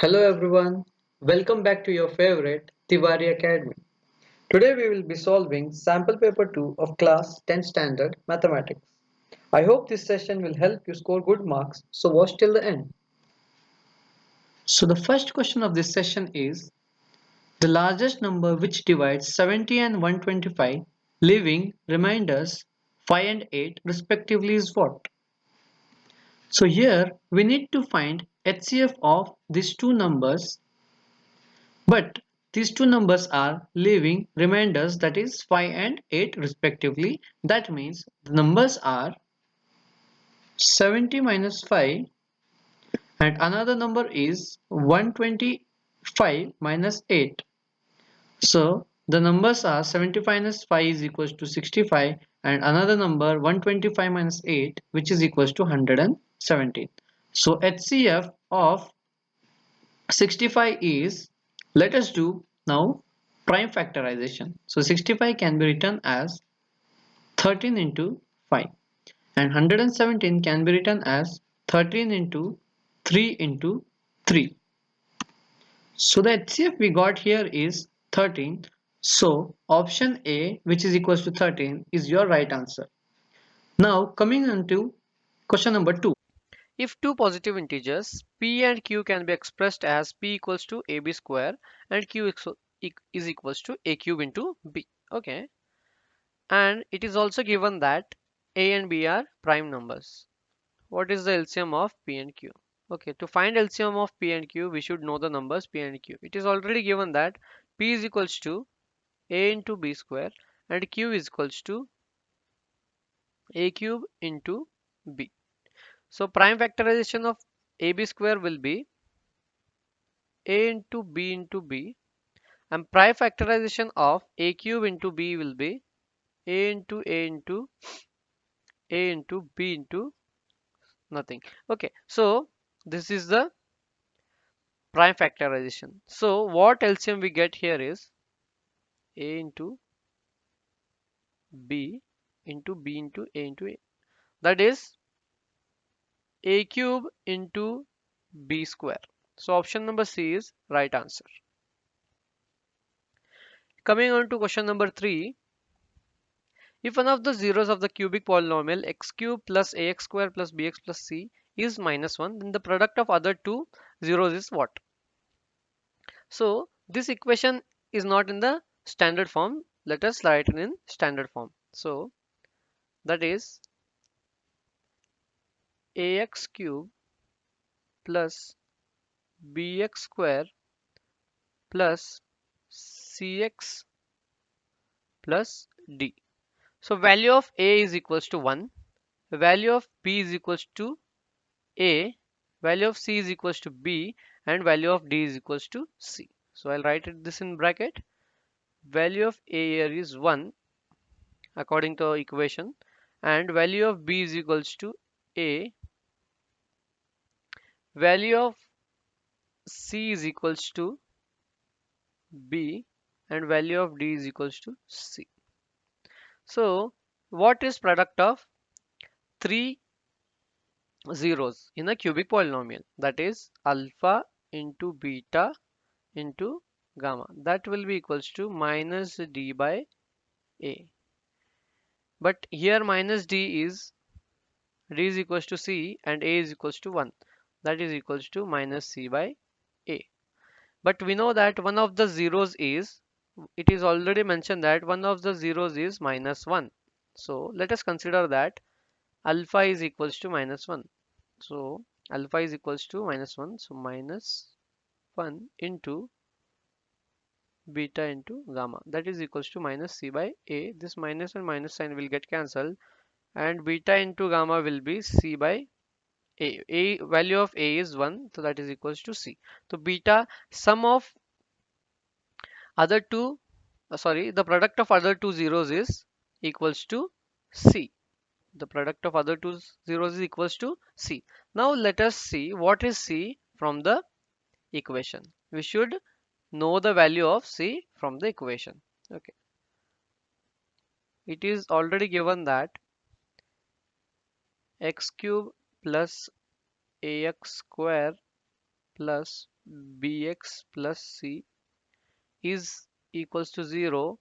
Hello everyone, welcome back to your favorite Tiwari Academy. Today we will be solving sample paper 2 of class 10 standard mathematics. I hope this session will help you score good marks, so watch till the end. So the first question of this session is the largest number which divides 70 and 125 leaving remainders 5 and 8 respectively is what? So here we need to find HCF of these two numbers. But these two numbers are leaving remainders, that is 5 and 8 respectively. That means the numbers are 70 minus 5 and another number is 125 minus 8. So the numbers are 75 minus 5 is equals to 65 and another number 125 minus 8 which is equals to 117. So HCF of 65 is, let us do now prime factorization. So 65 can be written as 13 into 5 and 117 can be written as 13 into 3 into 3. So the HCF we got here is 13. So option A, which is equals to 13, is your right answer. Now coming on to question number 2. If two positive integers p and q can be expressed as p equals to ab square and is equals to a cube into b. Okay. And it is also given that a and b are prime numbers. What is the LCM of p and q? Okay, to find LCM of p and q, we should know the numbers p and q. It is already given that p is equals to a into b square and q is equals to a cube into b. So prime factorization of ab square will be a into b and prime factorization of a cube into b will be a into b into nothing. Okay, so this is the prime factorization. So what LCM we get here is a into b into b into a into a, that is a cube into b square. So option number C is right answer. Coming on to question number 3. If one of the zeros of the cubic polynomial x cube plus ax square plus bx plus c is minus 1, then the product of other two zeros is what? So this equation is not in the standard form. Let us write it in standard form. So that is ax cube plus bx square plus cx plus d. So value of a is equals to 1, value of b is equals to a, value of c is equals to b, and value of d is equals to c. So I'll write this in bracket. Value of a here is 1 according to our equation, and value of b is equals to a, value of c is equals to b, and value of d is equals to c. So what is product of three zeros in a cubic polynomial? That is alpha into beta into gamma. That will be equals to minus d by a. But here minus d is equals to c and a is equals to 1. That is equals to minus c by a. But we know that one of the zeros is, it is already mentioned that one of the zeros is minus 1. So let us consider that alpha is equals to minus 1. So alpha is equals to minus 1. So minus 1 into beta into gamma, that is equals to minus c by a. This minus and minus sign will get cancelled and beta into gamma will be c by a value of a is 1, so that is equals to c. So beta sum of other two sorry the product of other two zeros is equals to c. The product of other two zeros is equals to c. Now let us see what is c from the equation. We should know the value of c from the equation. Okay, it is already given that x cube plus ax square plus bx plus c is equals to 0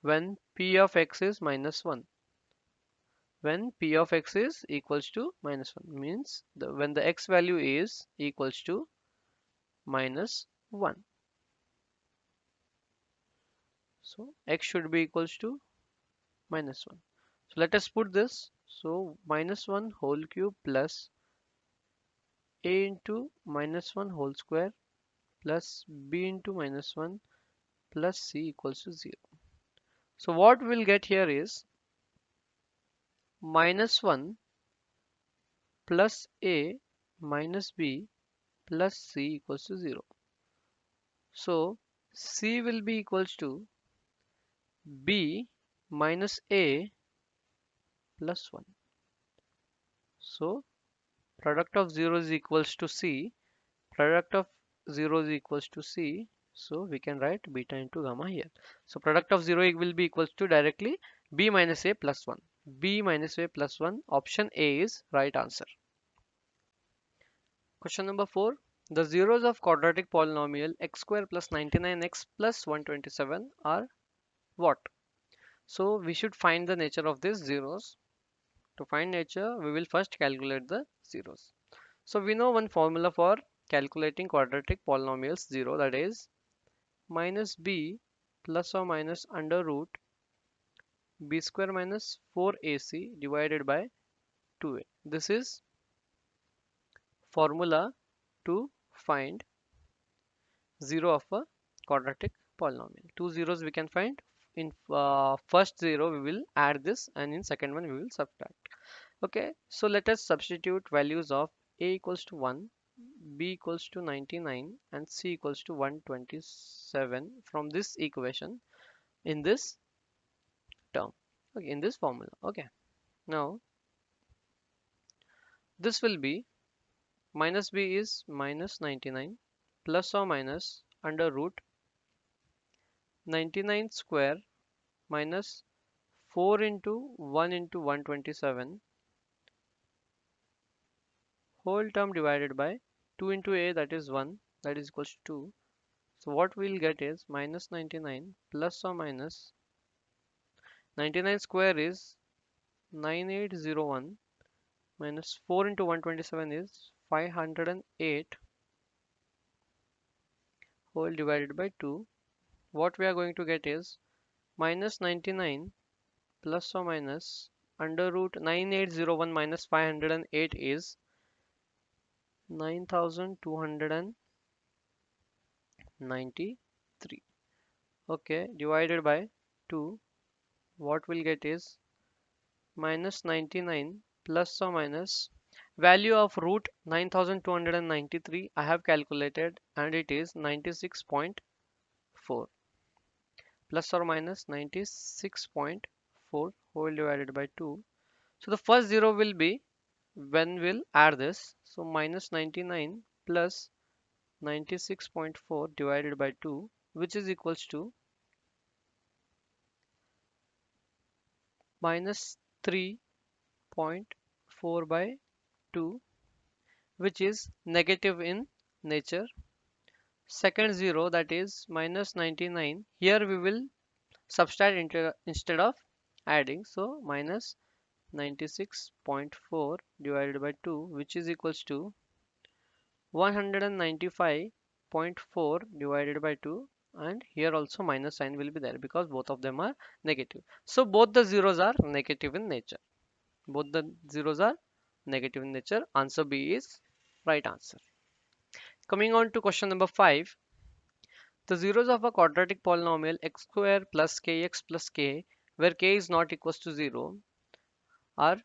when p of x is minus 1. When p of x is equals to minus 1 means when the x value is equals to minus 1. So x should be equals to minus 1. So let us put this. So minus 1 whole cube plus a into minus 1 whole square plus b into minus 1 plus c equals to 0. So what we'll get here is minus 1 plus a minus b plus c equals to 0. So c will be equals to b minus a plus 1. So product of 0 is equals to c. Product of 0 is equals to c. So we can write beta into gamma here. So product of 0 will be equals to directly b minus a plus 1. B minus a plus 1. Option A is right answer. Question number 4. The zeros of quadratic polynomial x square plus 99x plus 127 are what? So we should find the nature of these zeros. To find nature, we will first calculate the zeros. So we know one formula for calculating quadratic polynomials 0, that is minus b plus or minus under root b square minus 4ac divided by 2a. This is formula to find 0 of a quadratic polynomial. Two zeros we can find. In first 0 we will add this, and in second one we will subtract. Okay, so let us substitute values of a equals to 1, b equals to 99 and c equals to 127 from this equation in this term, okay, in this formula. Okay, now this will be minus b is minus 99 plus or minus under root 99 square minus 4 into 1 into 127 whole term divided by 2 into a, that is 1, that is equals to 2. So what we'll get is minus 99 plus or minus 99 square is 9801 minus 4 into 127 is 508 whole divided by 2. What we are going to get is minus 99 plus or minus under root 9801 minus 508 is 9293. Okay, divided by 2. What we'll get is minus 99 plus or minus value of root 9293 I have calculated, and it is 96.4 plus or minus 96.4 whole divided by 2. So the first 0 will be when we'll add this. So minus 99 plus 96.4 divided by 2, which is equals to minus 3.4 by 2, which is negative in nature. Second 0, that is minus 99. Here we will subtract instead of adding. So minus 96.4 divided by 2, which is equals to 195.4 divided by 2, and here also minus sign will be there because both of them are negative. So both the zeros are negative in nature. Both the zeros are negative in nature. Answer B is right answer. Coming on to question number 5. The zeros of a quadratic polynomial x square plus kx plus k, where k is not equals to 0, are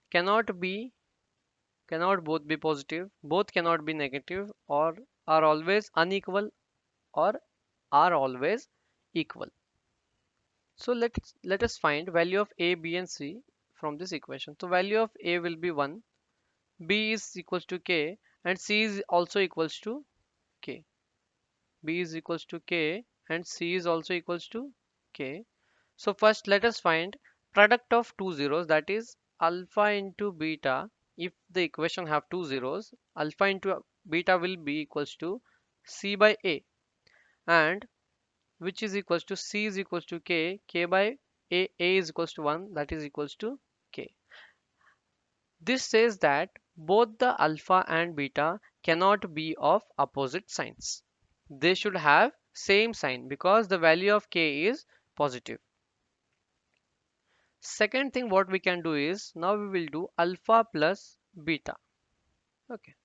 cannot be cannot both be positive, both cannot be negative, or are always unequal, or are always equal. So let us find value of a, b and c from this equation. So value of a will be 1, b is equals to k, and c is also equals to k. B is equals to k and c is also equals to k. So first let us find product of two zeros, that is alpha into beta. If the equation have two zeros, alpha into beta will be equals to c by a, and which is equals to c is equals to k by a is equals to 1, that is equals to k. This says that both the alpha and beta cannot be of opposite signs. They should have same sign because the value of k is positive. Second thing what we can do is, now we will do alpha plus beta. Okay,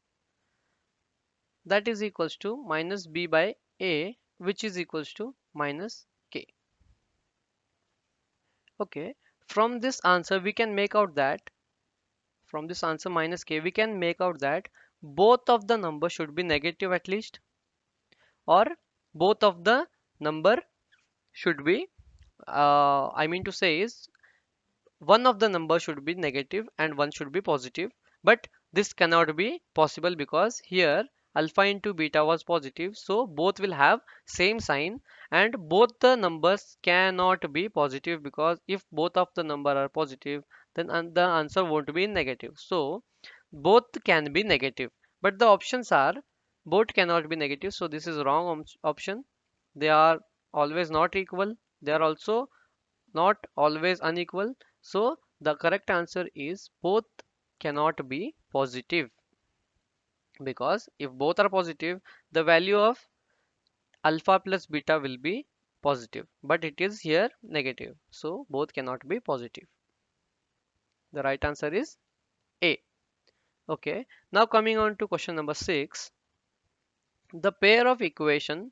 that is equals to minus b by a, which is equals to minus k. Okay, from this answer we can make out that, from this answer minus k we can make out that both of the number should be negative at least, or both of the number should be I mean to say is one of the number should be negative and one should be positive. But this cannot be possible because here alpha into beta was positive, so both will have same sign, and both the numbers cannot be positive because if both of the number are positive, then the answer won't be negative. So both can be negative, but the options are both cannot be negative, so this is wrong option. They are always not equal, they are also not always unequal. So the correct answer is both cannot be positive, because if both are positive, the value of alpha plus beta will be positive, but it is here negative, so both cannot be positive. The right answer is A. Okay, now coming on to question number 6. The pair of equation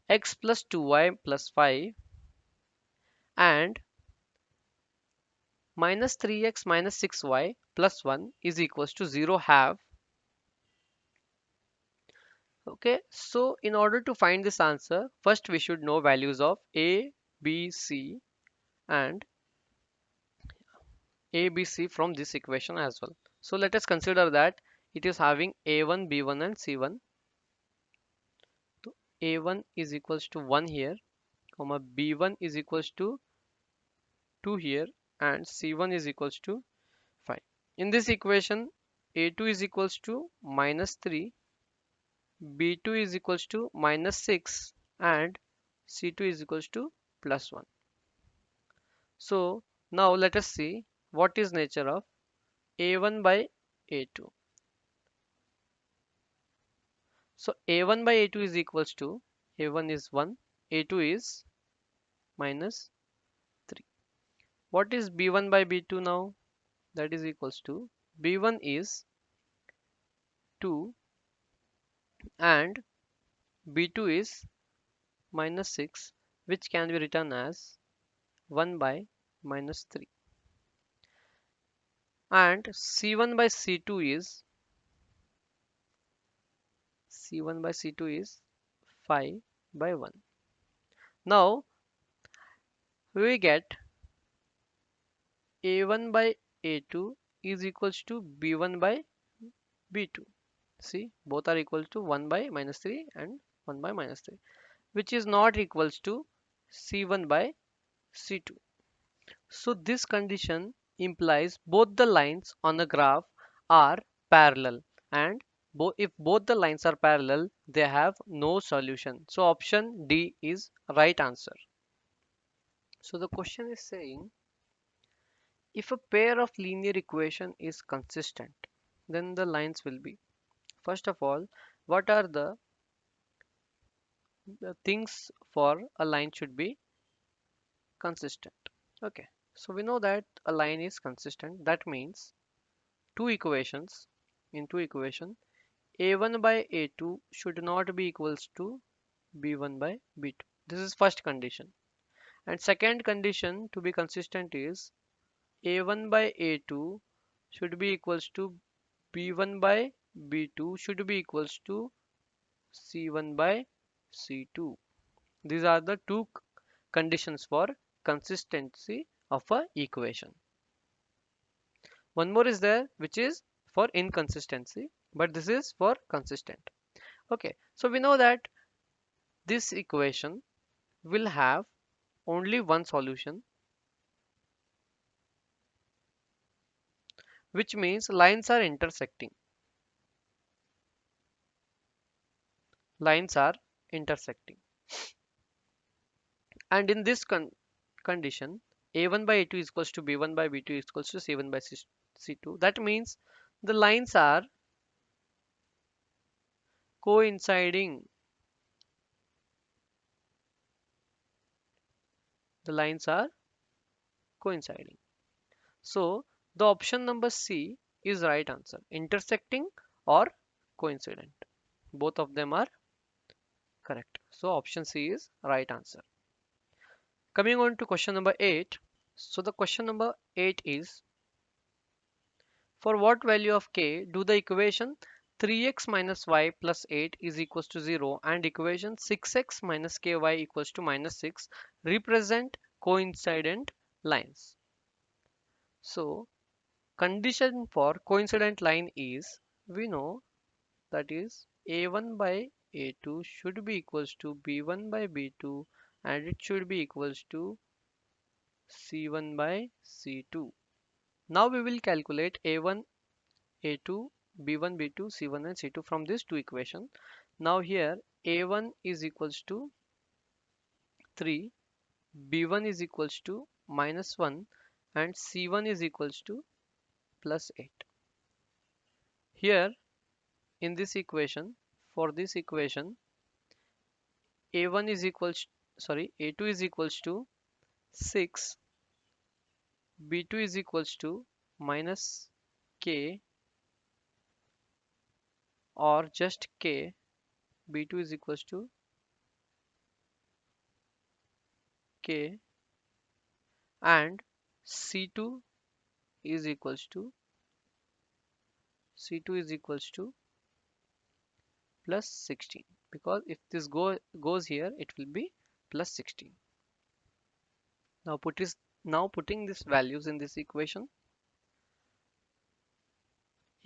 x plus 2y plus 5 and minus 3x minus 6y plus 1 is equals to 0 have. Okay, so in order to find this answer, first we should know values of a, b, c and a, b, c from this equation as well. So let us consider that it is having a1, b1 and c1. So a1 is equals to 1 here, comma b1 is equals to 2 here, and c1 is equals to 5. In this equation, a2 is equals to minus 3, b2 is equals to minus 6 and c2 is equals to plus 1. So now let us see what is nature of a1 by a2. So a1 by a2 is equals to, a1 is 1, a2 is minus 3. What is b1 by b2 now? That is equals to, b1 is 2 and b2 is minus 6, which can be written as 1 by minus 3. And c1 by c2 is, c1 by c2 is 5 by 1. Now we get a1 by a2 is equals to b1 by b2. See, both are equal to 1 by minus 3 and 1 by minus 3, which is not equals to c1 by c2. So this condition implies both the lines on the graph are parallel, and if both the lines are parallel, they have no solution. So option D is right answer. So the question is saying, if a pair of linear equation is consistent, then the lines will be, first of all, what are the things for a line should be consistent? Okay, so we know that a line is consistent. That means two equations, in two equation, a1 by a2 should not be equals to b1 by b2. This is first condition. And second condition to be consistent is a1 by a2 should be equals to b1 by b2 should be equals to c1 by c2. These are the two conditions for consistency of a equation. One more is there, which is for inconsistency, but this is for consistent. Okay, so we know that this equation will have only one solution, which means lines are intersecting. lines are intersecting. And in this condition, a1 by a2 is equals to b1 by b2 is equals to c1 by c2. That means the lines are coinciding. The lines are coinciding. So the option number C is right answer. Intersecting or coincident. Both of them are correct. So option C is right answer. Coming on to question number 8. So the question number 8 is, for what value of k do the equation 3x minus y plus 8 is equals to 0 and equation 6x minus ky equals to minus 6 represent coincident lines? So condition for coincident line is, we know, that is a1 by a2 should be equals to b1 by b2 and it should be equals to c1 by c2. Now we will calculate a1, a2, b1, b2, c1 and c2 from these two equations. Now here a1 is equals to 3, b1 is equals to minus 1 and c1 is equals to plus 8. Here in this equation, for this equation, a1 is equals, sorry, a2 is equals to 6, b2 is equals to minus k or just k, b2 is equals to k, and c2 is equals to c2 is equals to plus 16, because if this goes here it will be plus 16. Now putting these values in this equation,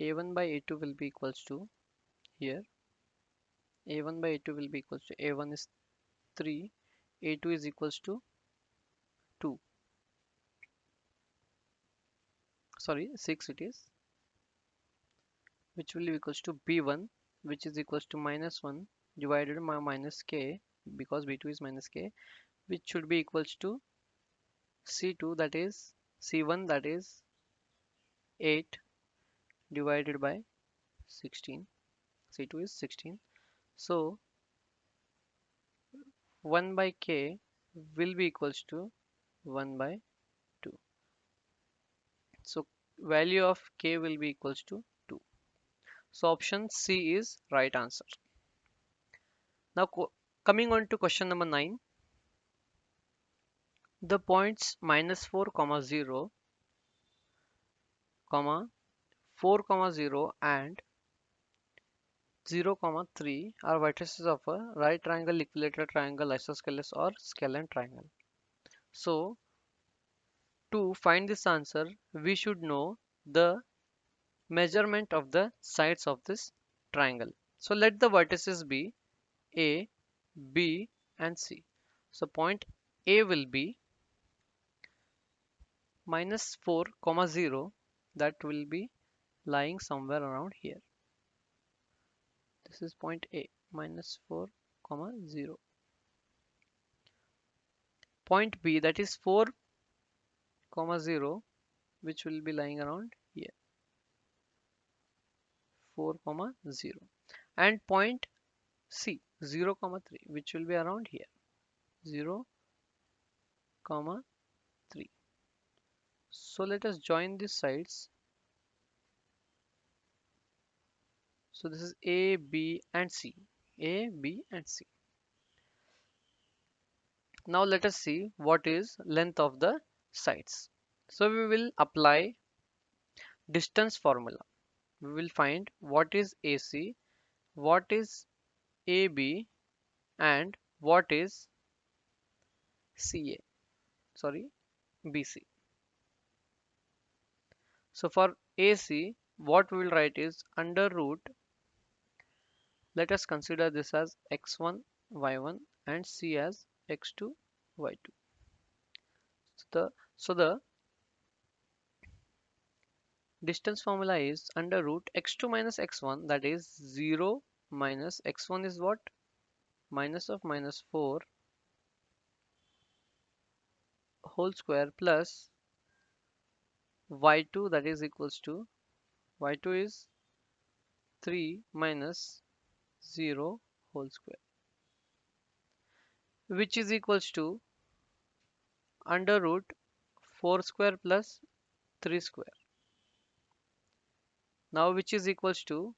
a1 by a2 will be equals to, here a1 by a2 will be equals to, a1 is 3, a2 is equals to 2, sorry 6 it is, which will be equals to b1, which is equals to minus 1 divided by minus k, because b2 is minus k, which should be equals to c2, that is c1, that is 8 divided by 16, c2 is 16. So 1 by k will be equals to 1 by 2. So value of k will be equals to 2. So option C is right answer. Now coming on to question number 9. The points minus 4 comma 0 comma 4 comma 0 and 0 comma 3 are vertices of a right triangle, equilateral triangle, isosceles or scalene triangle. So to find this answer, we should know the measurement of the sides of this triangle. So let the vertices be A, B and C. So point A will be minus 4 comma 0, that will be lying somewhere around here. This is point A, minus 4 comma 0. Point B, that is 4 comma 0, which will be lying around here, 4 comma 0. And point C, 0 comma 3, which will be around here, 0 comma 3. So let us join these sides. So this is A, B and C, A, B and C. Now let us see what is length of the sides. So we will apply distance formula. We will find what is AC, what is AB and what is CA, sorry, BC. So for AC, what we will write is under root, let us consider this as x1, y1 and C as x2, y2. So the distance formula is under root x2 minus x1, that is 0 minus x1 is what? minus of minus 4 whole square plus y2, that is equals to y2 is 3 minus 0 whole square, which is equals to under root 4 square plus 3 square, now which is equals to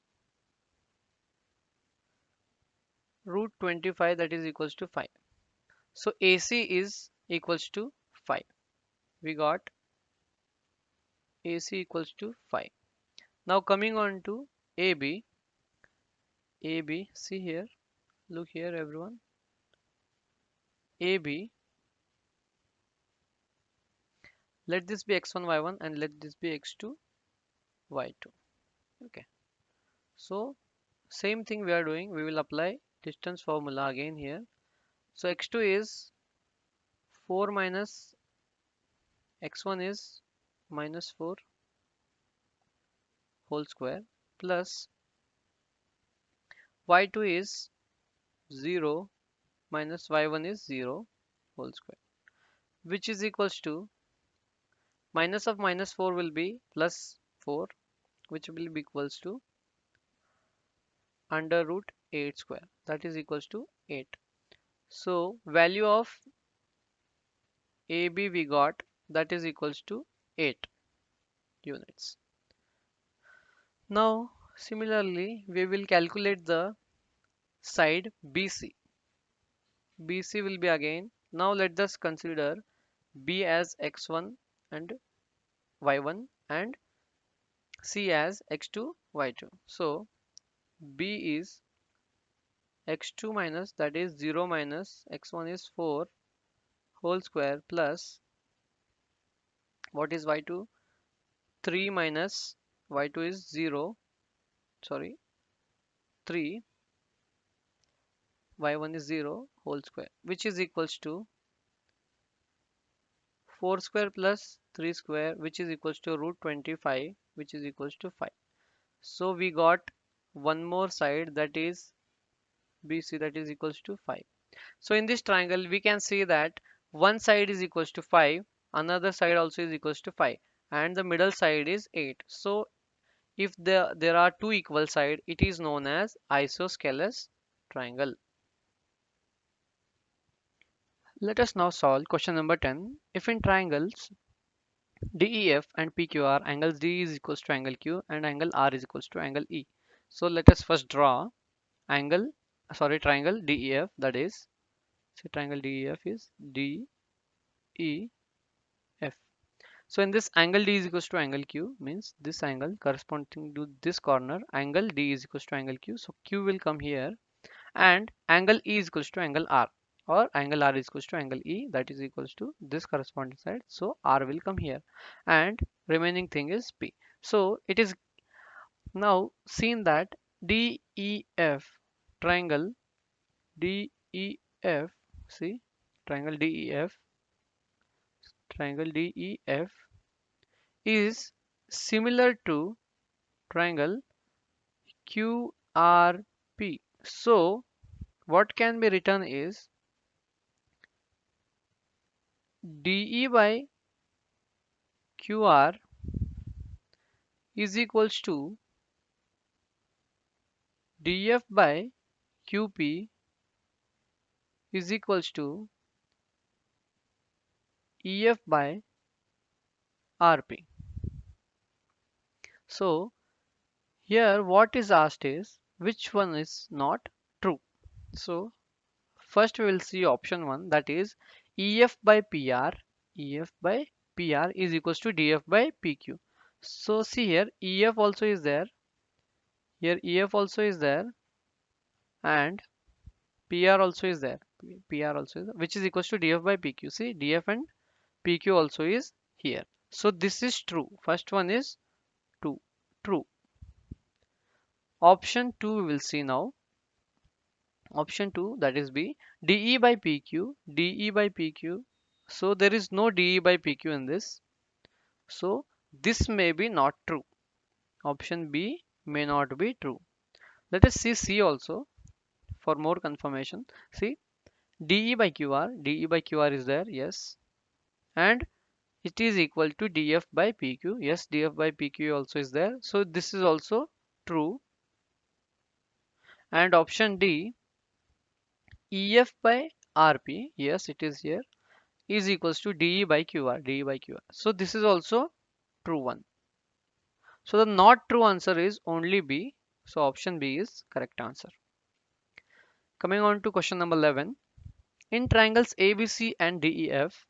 root 25, that is equals to 5. So AC is equals to 5. We got AC equals to 5. Now coming on to AB. AB, see here, look here everyone. AB, let this be x1 y1 and let this be x2 y2. Okay, so same thing we are doing, we will apply distance formula again here. So x2 is 4 minus x1 is minus 4 whole square plus y2 is 0 minus y1 is 0 whole square, which is equals to minus of minus 4 will be plus 4, which will be equals to under root 8 square, that is equals to 8. So value of AB we got, that is equals to 8 units. Now similarly we will calculate the side BC. BC will be again, now let us consider B as x1 and y1 and C as x2 y2. So B is x2 minus, that is 0 minus x1 is 4 whole square plus what is y2, 3 minus y2 is 0, sorry, 3, y1 is 0 whole square, which is equals to 4 square plus 3 square, which is equals to root 25, which is equals to 5. So we got one more side, that is BC, that is equals to 5. So in this triangle we can see that one side is equals to 5, another side also is equals to 5, and the middle side is 8. So if there are two equal sides, it is known as isosceles triangle. Let us now solve question number 10. If in triangles DEF and PQR, angles D is equals to angle Q and angle R is equals to angle E. So let us first draw angle, sorry, triangle DEF, that is, so triangle DEF is DEF. So in this angle D is equals to angle Q, means this angle corresponding to this corner, angle D is equals to angle Q. So Q will come here and angle E is equals to angle R, or angle R is equals to angle E, that is equals to this corresponding side. So R will come here and remaining thing is P. So it is now seen that DEF, triangle DEF, see, triangle DEF, triangle DEF is similar to triangle QRP. So what can be written is DE by QR is equals to DF by QP is equals to EF by RP. So here what is asked is which one is not true. So first we will see option 1, that is EF by PR. EF by PR is equals to DF by PQ. So see here EF also is there, here EF also is there, and PR also is there. PR also is there, which is equals to DF by PQ. See, DF and PQ also is here. So this is true. First one is true. True. Option 2 we will see now. Option 2, that is B. DE by PQ. DE by PQ. So there is no DE by PQ in this. So this may be not true. Option B may not be true. Let us see C also. for more confirmation. See, dE by QR is there, yes, and it is equal to dF by PQ. Yes, dF by PQ also is there. So this is also true. And option D, EF by RP, yes, it is here, is equals to dE by QR. So this is also true one. So the not true answer is only B. So option B is correct answer. Coming on to question number 11. In triangles ABC and DEF,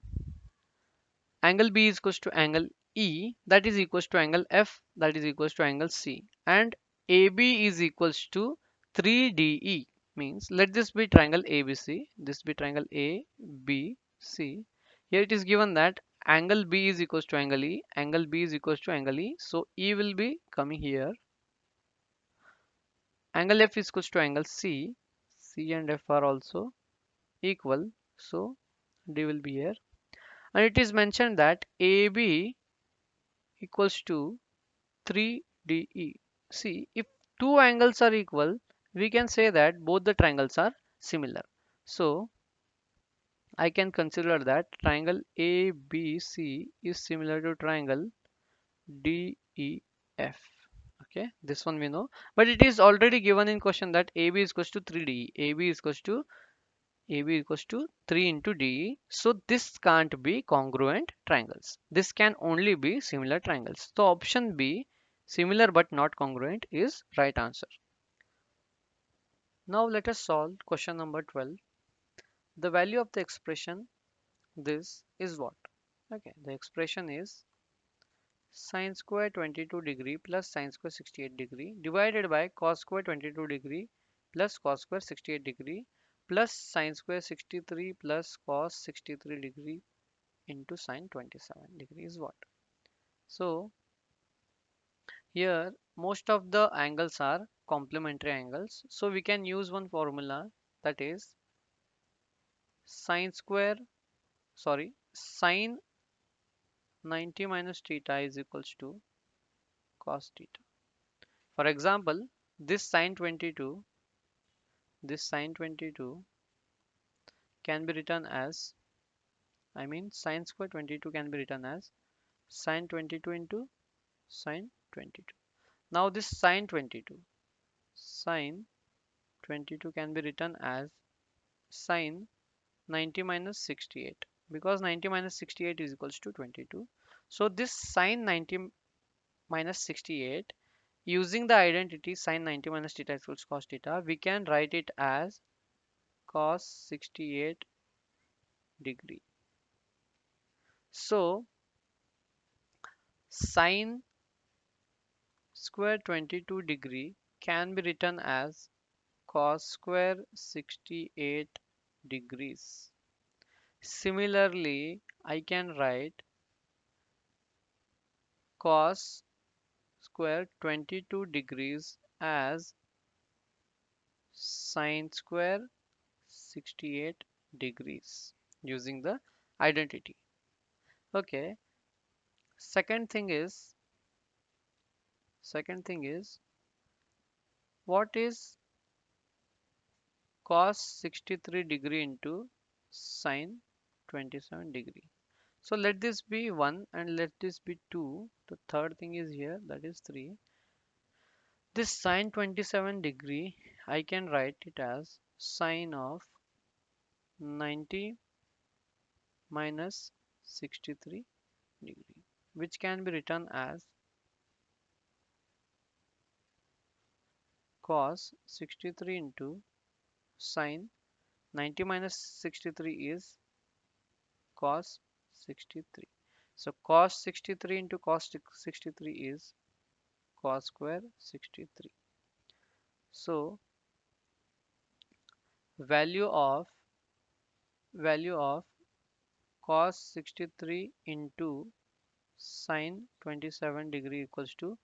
angle B is equals to angle E, that is equals to angle F, that is equals to angle C, and AB is equals to 3DE. Means let this be triangle ABC, this be triangle ABC. Here it is given that angle B is equals to angle E, angle B is equals to angle E, so E will be coming here. Angle F is equals to angle C, C and F are also equal, so D will be here. And it is mentioned that AB equals to 3DE. See, if two angles are equal, we can say that both the triangles are similar. So I can consider that triangle ABC is similar to triangle DEF. Okay, this one we know, but it is already given in question that AB is equals to 3DE. AB equals to 3 into DE. So this can't be congruent triangles. This can only be similar triangles. So option B, similar but not congruent, is right answer. Now let us solve question number 12. The value of the expression this is what? Okay, the expression is sine square 22 degree plus sine square 68 degree divided by cos square 22 degree plus cos square 68 degree plus sine square 63 plus cos 63 degree into sine 27 degree is what? So here most of the angles are complementary angles, so we can use one formula, that is sine square, sorry, sine 90 minus theta is equals to cos theta. For example, this sine 22, this sine 22 can be written as, I mean sine square 22 can be written as sine 22 into sine 22. Now this sine 22 can be written as sine 90 minus 68, because 90 minus 68 is equals to 22. So this sine 90 minus 68, using the identity sine 90 minus theta equals cos theta, we can write it as cos 68 degree. So sine square 22 degree can be written as cos square 68 degrees. Similarly, I can write cos square 22 degrees as sine square 68 degrees using the identity. Okay, second thing is, what is cos 63 degree into sine 27 degree? So let this be 1 and let this be 2. The third thing is here, that is 3. This sine 27 degree, I can write it as sine of 90 minus 63 degree, which can be written as cos 63 into sine 90 minus 63 is cos 63. So cos 63 into cos 63 is cos square 63. So value of value of cos 63 into sine 27 degree equals to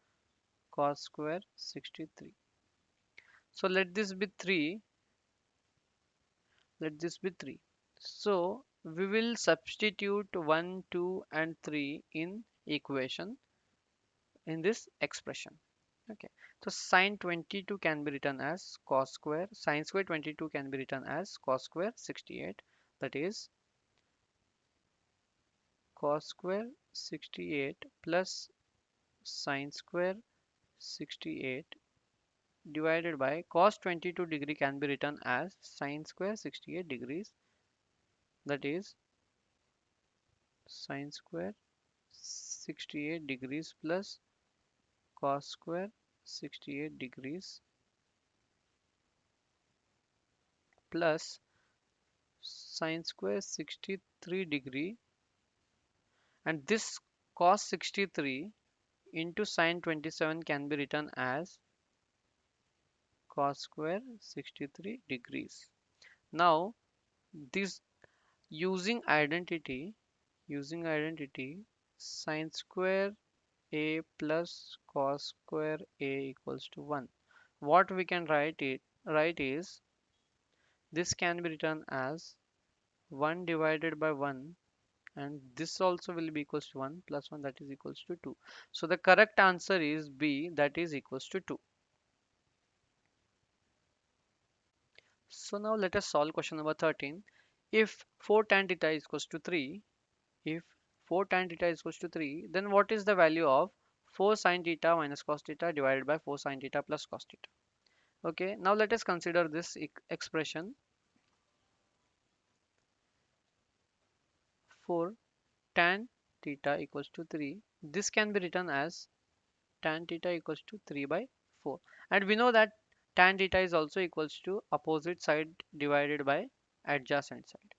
cos square 63. So let this be 3. Let this be 3. So we will substitute 1, 2 and 3 in equation in this expression. Okay, so sine 22 can be written as cos square. Sine square 22 can be written as cos square 68. That is cos square 68 plus sine square 68 divided by cos 22 degree can be written as sine square 68 degrees. That is sine square 68 degrees plus cos square 68 degrees plus sine square 63 degree, and this cos 63 into sine 27 can be written as cos square 63 degrees. Now this using identity sine square a plus cos square a equals to 1. What we can write is this can be written as 1 divided by 1, and this also will be equals to 1 plus 1, that is equals to 2. So the correct answer is B, that is equals to 2. So now let us solve question number 13. If 4 tan theta is equals to 3, if 4 tan theta is equals to 3, then what is the value of 4 sin theta minus cos theta divided by 4 sin theta plus cos theta? Okay, now let us consider this expression. 4 tan theta equals to 3. This can be written as tan theta equals to 3 by 4. And we know that tan theta is also equals to opposite side divided by adjacent side.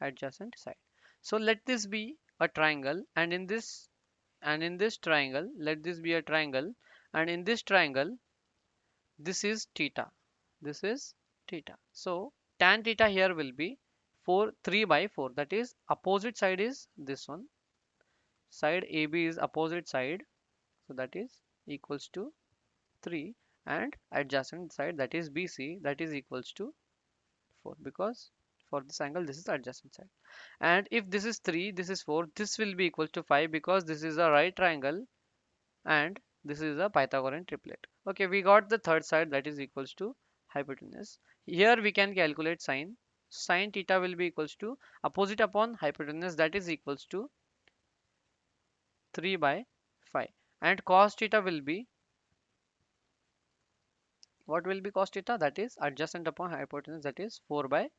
Adjacent side. So let this be a triangle, and in this triangle, let this be a triangle, and in this triangle, this is theta. This is theta. So tan theta here will be 3 by 4. That is opposite side is this one. Side AB is opposite side. So that is equals to 3, and adjacent side, that is BC, that is equals to 4, because for this angle this is adjacent side. And if this is 3, this is 4, this will be equal to 5, because this is a right triangle and this is a Pythagorean triplet. Okay, we got the third side, that is equals to hypotenuse. Here we can calculate sine theta will be equals to opposite upon hypotenuse, that is equals to 3 by 5, and cos theta will be, what will be cos theta, that is adjacent upon hypotenuse, that is 4 by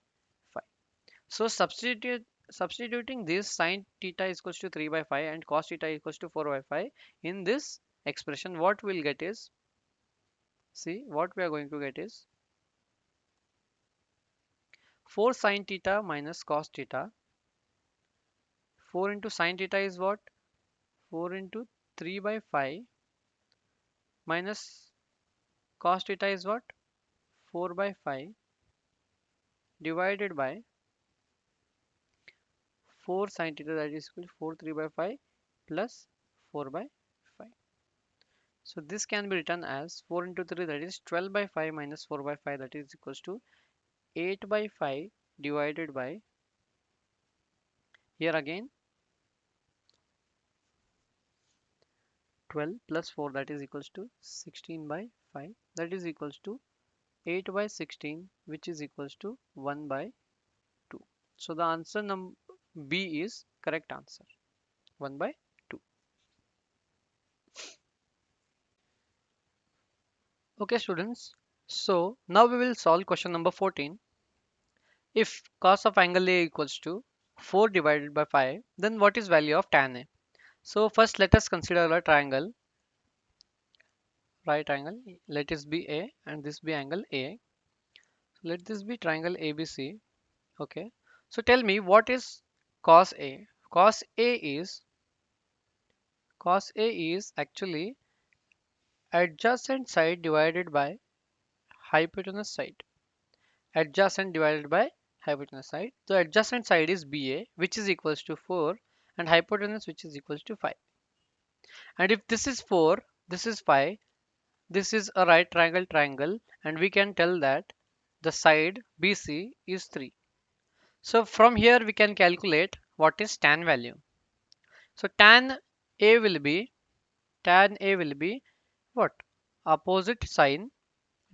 5. So substituting this sine theta is equals to 3 by 5 and cos theta is equals to 4 by 5 in this expression, what we'll get is, see what we are going to get is 4 sine theta minus cos theta. 4 into sine theta is what? 4 into 3 by 5 minus cos theta is what? 4 by 5 divided by 4 sine theta, that is equal to 4 3 by 5 plus 4 by 5. So this can be written as 4 into 3, that is 12 by 5 minus 4 by 5, that is equals to 8 by 5 divided by, here again 12 plus 4, that is equals to 16 by 5, that is equals to 8 by 16, which is equals to 1 by 2. So the answer number B is correct answer, 1 by 2. Okay students, so now we will solve question number 14. If cos of angle A equals to 4 divided by 5, then what is value of tan A? So first let us consider a triangle, right angle. Let this be A and this be angle A. Let this be triangle ABC. Okay. So tell me what is cos A? Cos A is actually adjacent side divided by hypotenuse side. Adjacent divided by hypotenuse side. The adjacent side is BA, which is equals to 4, and hypotenuse, which is equals to 5. And if this is 4, this is 5, this is a right triangle, and we can tell that the side BC is 3. So from here we can calculate what is tan value. So tan A will be what? Opposite sign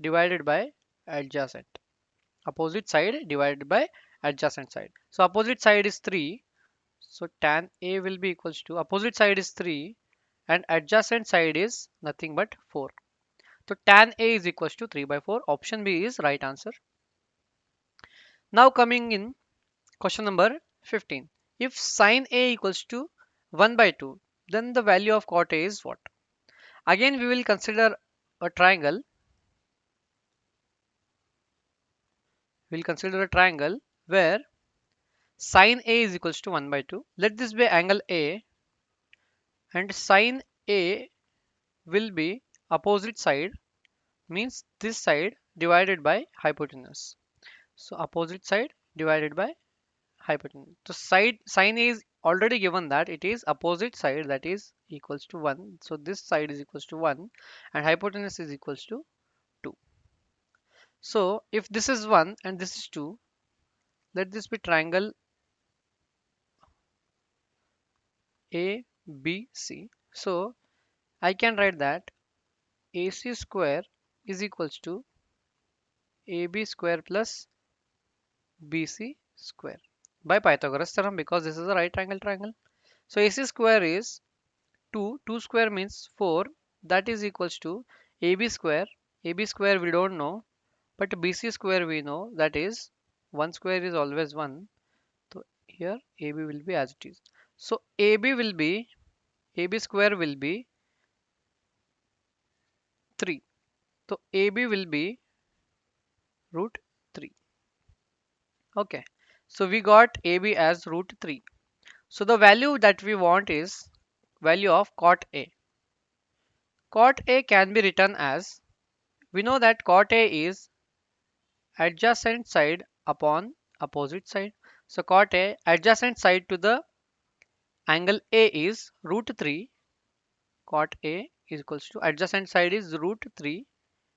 divided by adjacent. Opposite side divided by adjacent side. So opposite side is 3. So tan A will be equals to, opposite side is 3 and adjacent side is nothing but 4. So tan A is equals to 3 by 4. Option B is right answer. Now coming in question number 15. If sin A equals to 1 by 2, then the value of cot A is what? Again we will consider a triangle. We will consider a triangle where sin A is equals to 1 by 2. Let this be angle A and sin A will be opposite side, means this side divided by hypotenuse. So opposite side divided by hypotenuse. So side sin A is already given that it is opposite side, that is equals to 1. So this side is equals to 1 and hypotenuse is equals to 2. So if this is 1 and this is 2, let this be triangle ABC. So I can write that AC square is equals to AB square plus BC square by Pythagoras theorem, because this is a right angle triangle. So AC square is 2. 2 square means 4. That is equals to AB square. AB square we don't know, but BC square we know, that is 1 square is always 1. So here AB will be as it is. So AB square will be 3. So AB will be root 3. Okay. So we got AB as root 3. So the value that we want is value of cot A. Cot A can be written as, we know that cot A is adjacent side upon opposite side. So cot A adjacent side to the angle A is root 3. Cot A is equals to adjacent side is root 3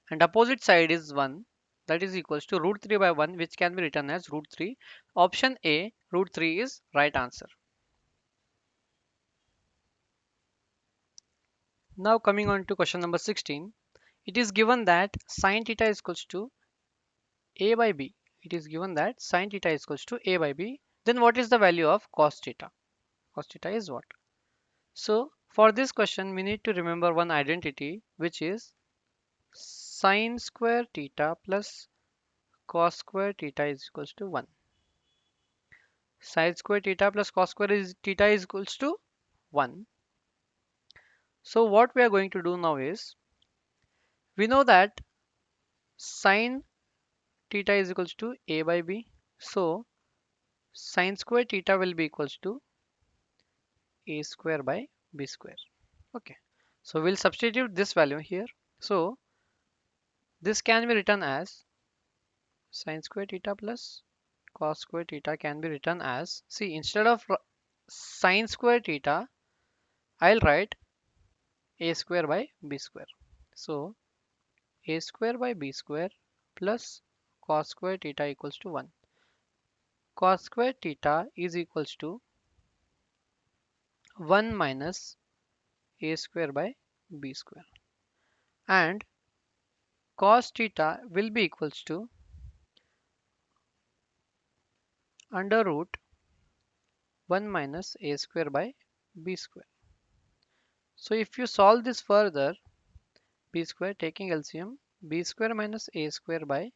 and opposite side is 1, that is equals to root 3 by 1, which can be written as root 3. Option A, root 3 is right answer. Now coming on to question number 16. It is given that sine theta is equals to A by B. It is given that sine theta is equals to A by B. Then what is the value of cos theta? Cos theta is what? So for this question, we need to remember one identity, which is sine square theta plus cos square theta is equals to 1. Sine square theta plus cos square theta is equals to 1. So what we are going to do now is, we know that sine theta is equals to A by B. So sine square theta will be equals to A square by B square. Okay. So we'll substitute this value here. So this can be written as sine square theta plus cos square theta can be written as, see, instead of sine square theta, I'll write A square by B square. So A square by B square plus cos square theta equals to 1. Cos square theta is equals to 1 minus A square by B square. And cos theta will be equals to under root 1 minus A square by B square. So if you solve this further, B square taking LCM, B square minus A square by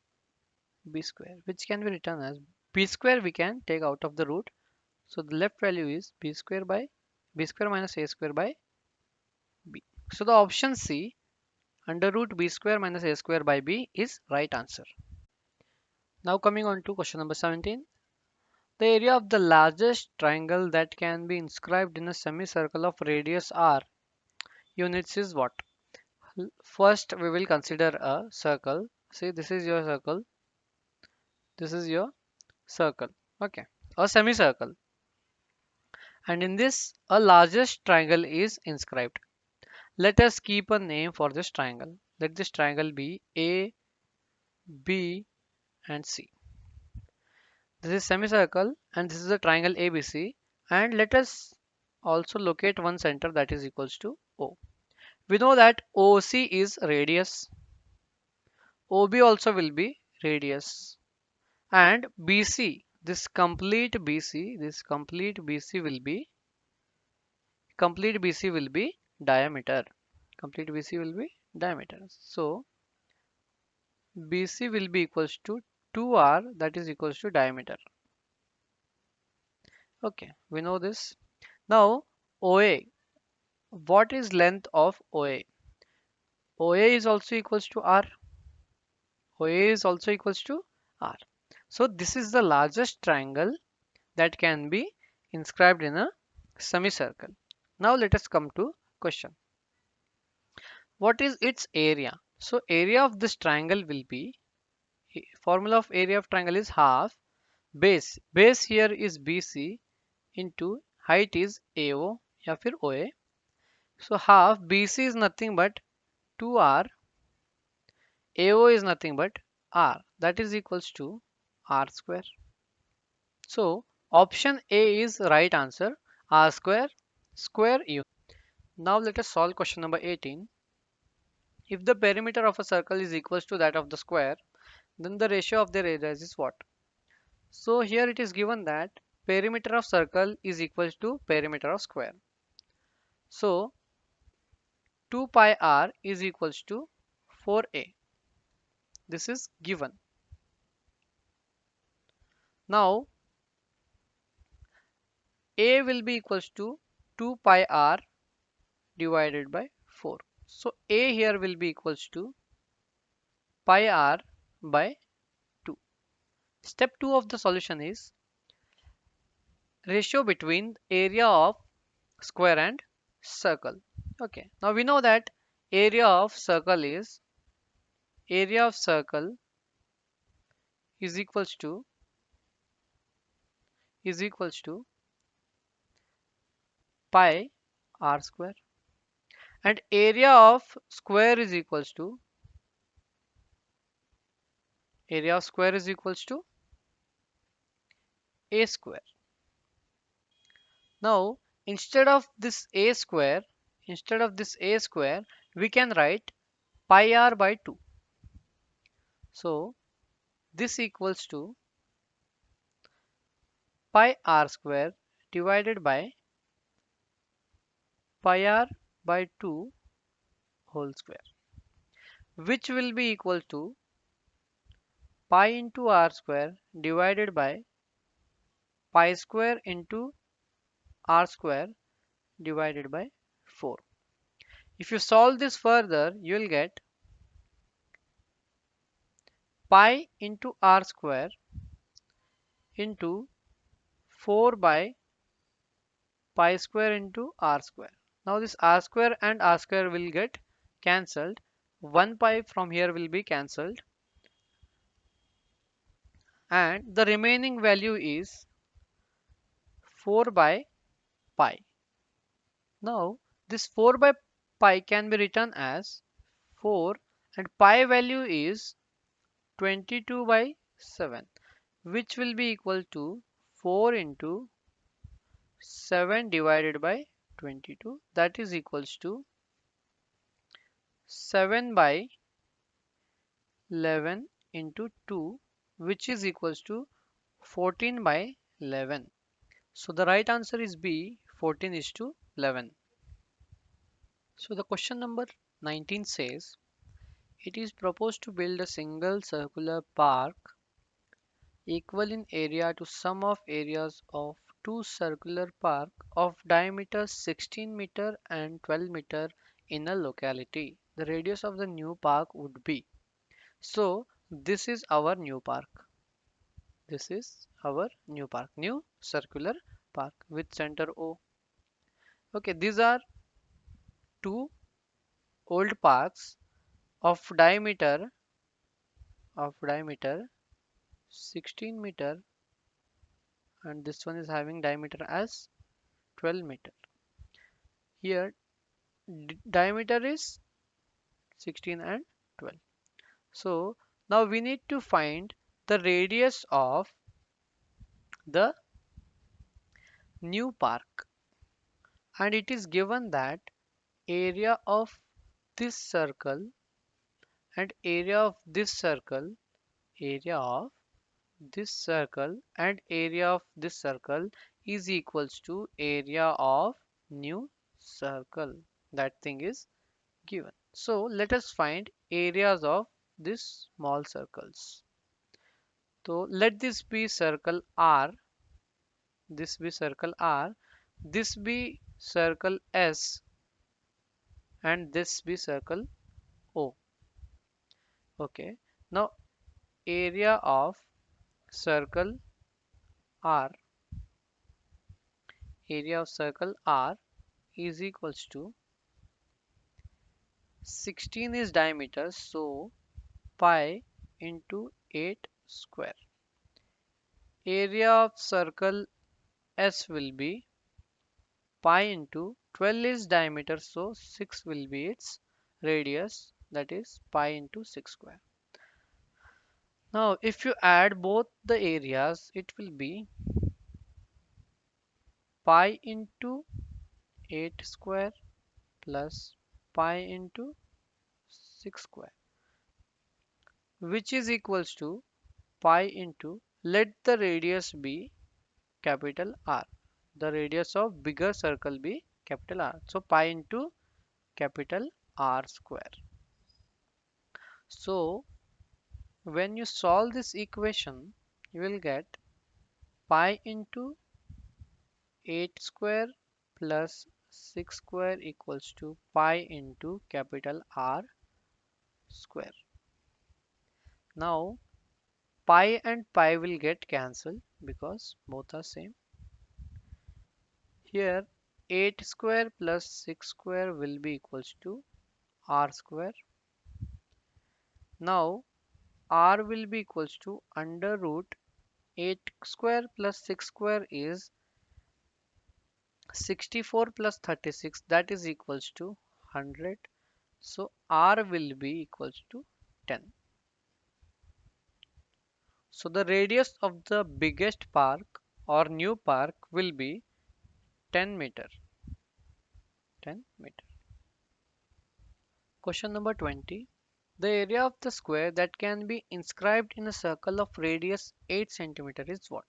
B square, which can be written as B square we can take out of the root. So the left value is B square by B square minus A square by B. So the option C, under root B square minus A square by B, is right answer. Now coming on to question number 17. The area of the largest triangle that can be inscribed in a semicircle of radius r units is what? First we will consider a circle. See, this is your circle. This is your circle. Okay. A semicircle. And in this, a largest triangle is inscribed. Let us keep a name for this triangle. Let this triangle be A, B, and C. This is semicircle and this is a triangle ABC. And let us also locate one center, that is equals to O. We know that OC is radius, OB also will be radius, and BC, complete BC will be diameter. Complete BC will be diameter. So BC will be equals to 2R, that is equals to diameter. Okay, we know this. Now OA, what is length of OA? OA is also equals to R. OA is also equals to R. So this is the largest triangle that can be inscribed in a semicircle. Now let us come to question. What is its area? So area of this triangle will be, formula of area of triangle is half base. Base here is BC into height is AO या फिर OA. So half BC is nothing but 2R, AO is nothing but R, that is equals to R square. So option A is right answer, R square square U. Now let us solve question number 18. If the perimeter of a circle is equals to that of the square, then the ratio of their areas is what? So here it is given that perimeter of circle is equals to perimeter of square. So 2 pi r is equals to 4a. This is given. Now a will be equals to 2 pi r divided by 4. So a here will be equals to pi r by 2. Step 2 of the solution is ratio between area of square and circle. Okay, now we know that area of circle is is equals to pi r square, and area of square is equals to a square. Now instead of this a square we can write pi r by 2. So this equals to pi r square divided by pi r by 2 whole square, which will be equal to pi into r square divided by pi square into r square divided by 4. If you solve this further, you will get pi into r square into 4 by pi square into r square. Now this r square and r square will get cancelled. 1 pi from here will be cancelled, and the remaining value is 4 by pi. Now this 4 by pi can be written as 4, and pi value is 22 by 7, which will be equal to 4 into 7 divided by 22, that is equals to 7 by 11 into 2, which is equals to 14 by 11. So the right answer is B, 14 is to 11. So the question number 19 says, it is proposed to build a single circular park equal in area to sum of areas of two circular park of diameter 16 meter and 12 meter in a locality. The radius of the new park would be. So this is our new park. New circular park with center O. Okay, these are two old parks of diameter 16 meter, and this one is having diameter as 12 meter. Here diameter is 16 and 12. So now we need to find the radius of the new park, and it is given that area of this circle and area of this circle and area of this circle is equals to area of new circle. That thing is given. So let us find areas of these small circles. So let this be circle R, this be circle R, this be circle S, and this be circle O. Okay. Now area of circle R, area of circle R is equals to 16 is diameter, so pi into 8 square. Area of circle S will be pi into 12 is diameter, so 6 will be its radius, that is pi into 6 square. Now if you add both the areas, it will be pi into 8 square plus pi into 6 square, which is equals to pi into, let the radius be capital R. The radius of bigger circle be capital R. So pi into capital R square. So when you solve this equation, you will get pi into 8 square plus 6 square equals to pi into capital R square. Now pi and pi will get cancelled because both are same. Here 8 square plus 6 square will be equals to R square. Now R will be equals to under root 8 square plus 6 square is 64 plus 36, that is equals to 100. So R will be equals to 10. So the radius of the biggest park or new park will be 10 meter. 10 meter. Question number 20. The area of the square that can be inscribed in a circle of radius 8 centimeter is what?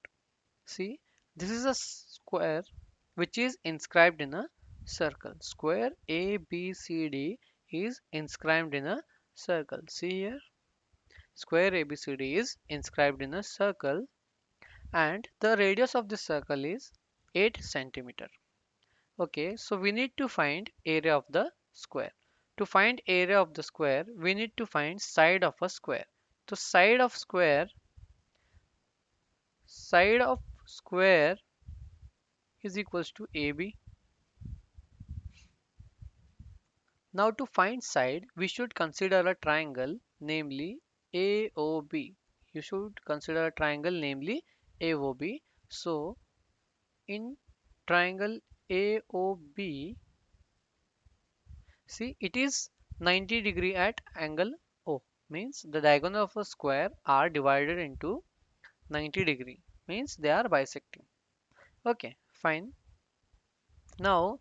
See, this is a square which is inscribed in a circle. Square ABCD is inscribed in a circle. See here, square ABCD is inscribed in a circle and the radius of this circle is 8 centimeter. Okay, so we need to find area of the square. To find area of the square, we need to find side of a square. So side of square is equals to AB. Now to find side, we should consider a triangle, namely AOB. You should consider a triangle, namely AOB. So in triangle AOB, see it is 90 degree at angle O. Means the diagonal of a square are divided into 90 degree. Means they are bisecting. Okay, fine. Now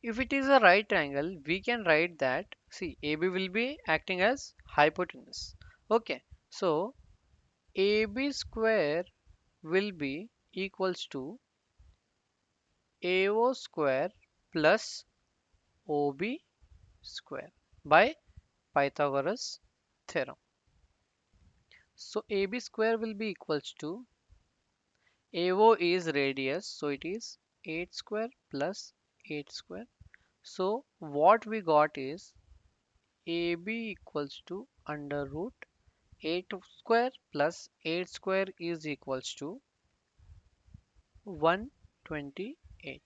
if it is a right triangle, we can write that, see, AB will be acting as hypotenuse. Okay, so AB square will be equals to AO square plus OB square by Pythagoras theorem. So AB square will be equals to, AO is radius, so it is 8 square plus 8 square. So what we got is AB equals to under root 8 square plus 8 square is equals to 128.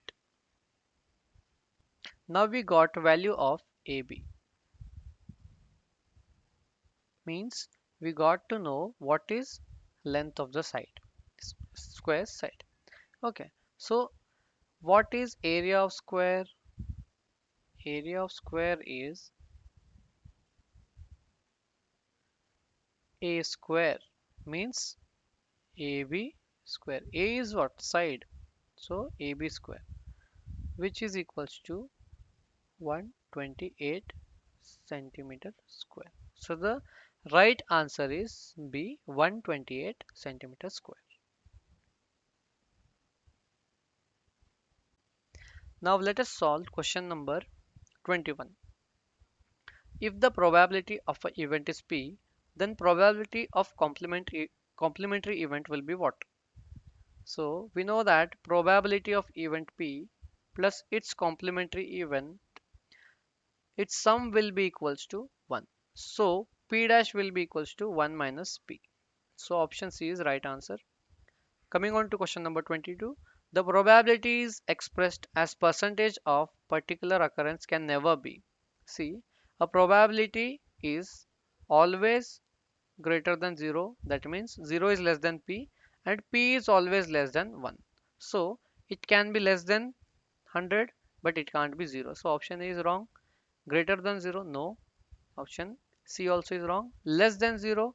Now we got value of AB. Means we got to know what is length of the side, square side. Okay, so what is area of square? Area of square is A square, means AB square. A is what? Side. So AB square, which is equals to 128 centimeter square. So the right answer is B, 128 centimeter square. Now let us solve question number 21. If the probability of an event is P, then probability of complementary event will be what? So we know that probability of event P plus its complementary event, its sum will be equals to 1. So P dash will be equals to 1 minus P. So option C is right answer. Coming on to question number 22. The probability is expressed as percentage of particular occurrence can never be. See, a probability is always greater than 0. That means 0 is less than P and P is always less than 1. So it can be less than 100 but it can't be 0. So option A is wrong. Greater than 0, no. Option C also is wrong. Less than 0,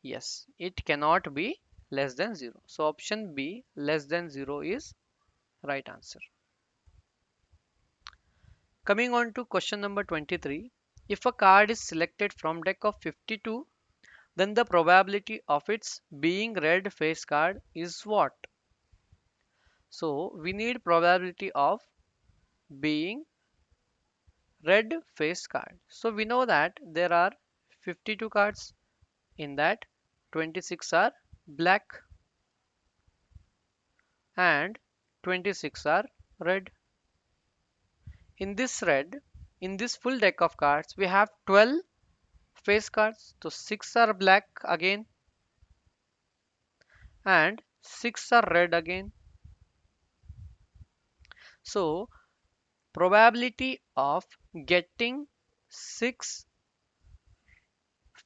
yes, it cannot be less than 0. So option B, less than 0 is right answer. Coming on to question number 23. If a card is selected from deck of 52, then the probability of its being red face card is what? So we need probability of being red face card. So we know that there are 52 cards, in that 26 are black and 26 are red. In this red, in this full deck of cards, we have 12 face cards. So 6 are black again and 6 are red again. So probability of getting 6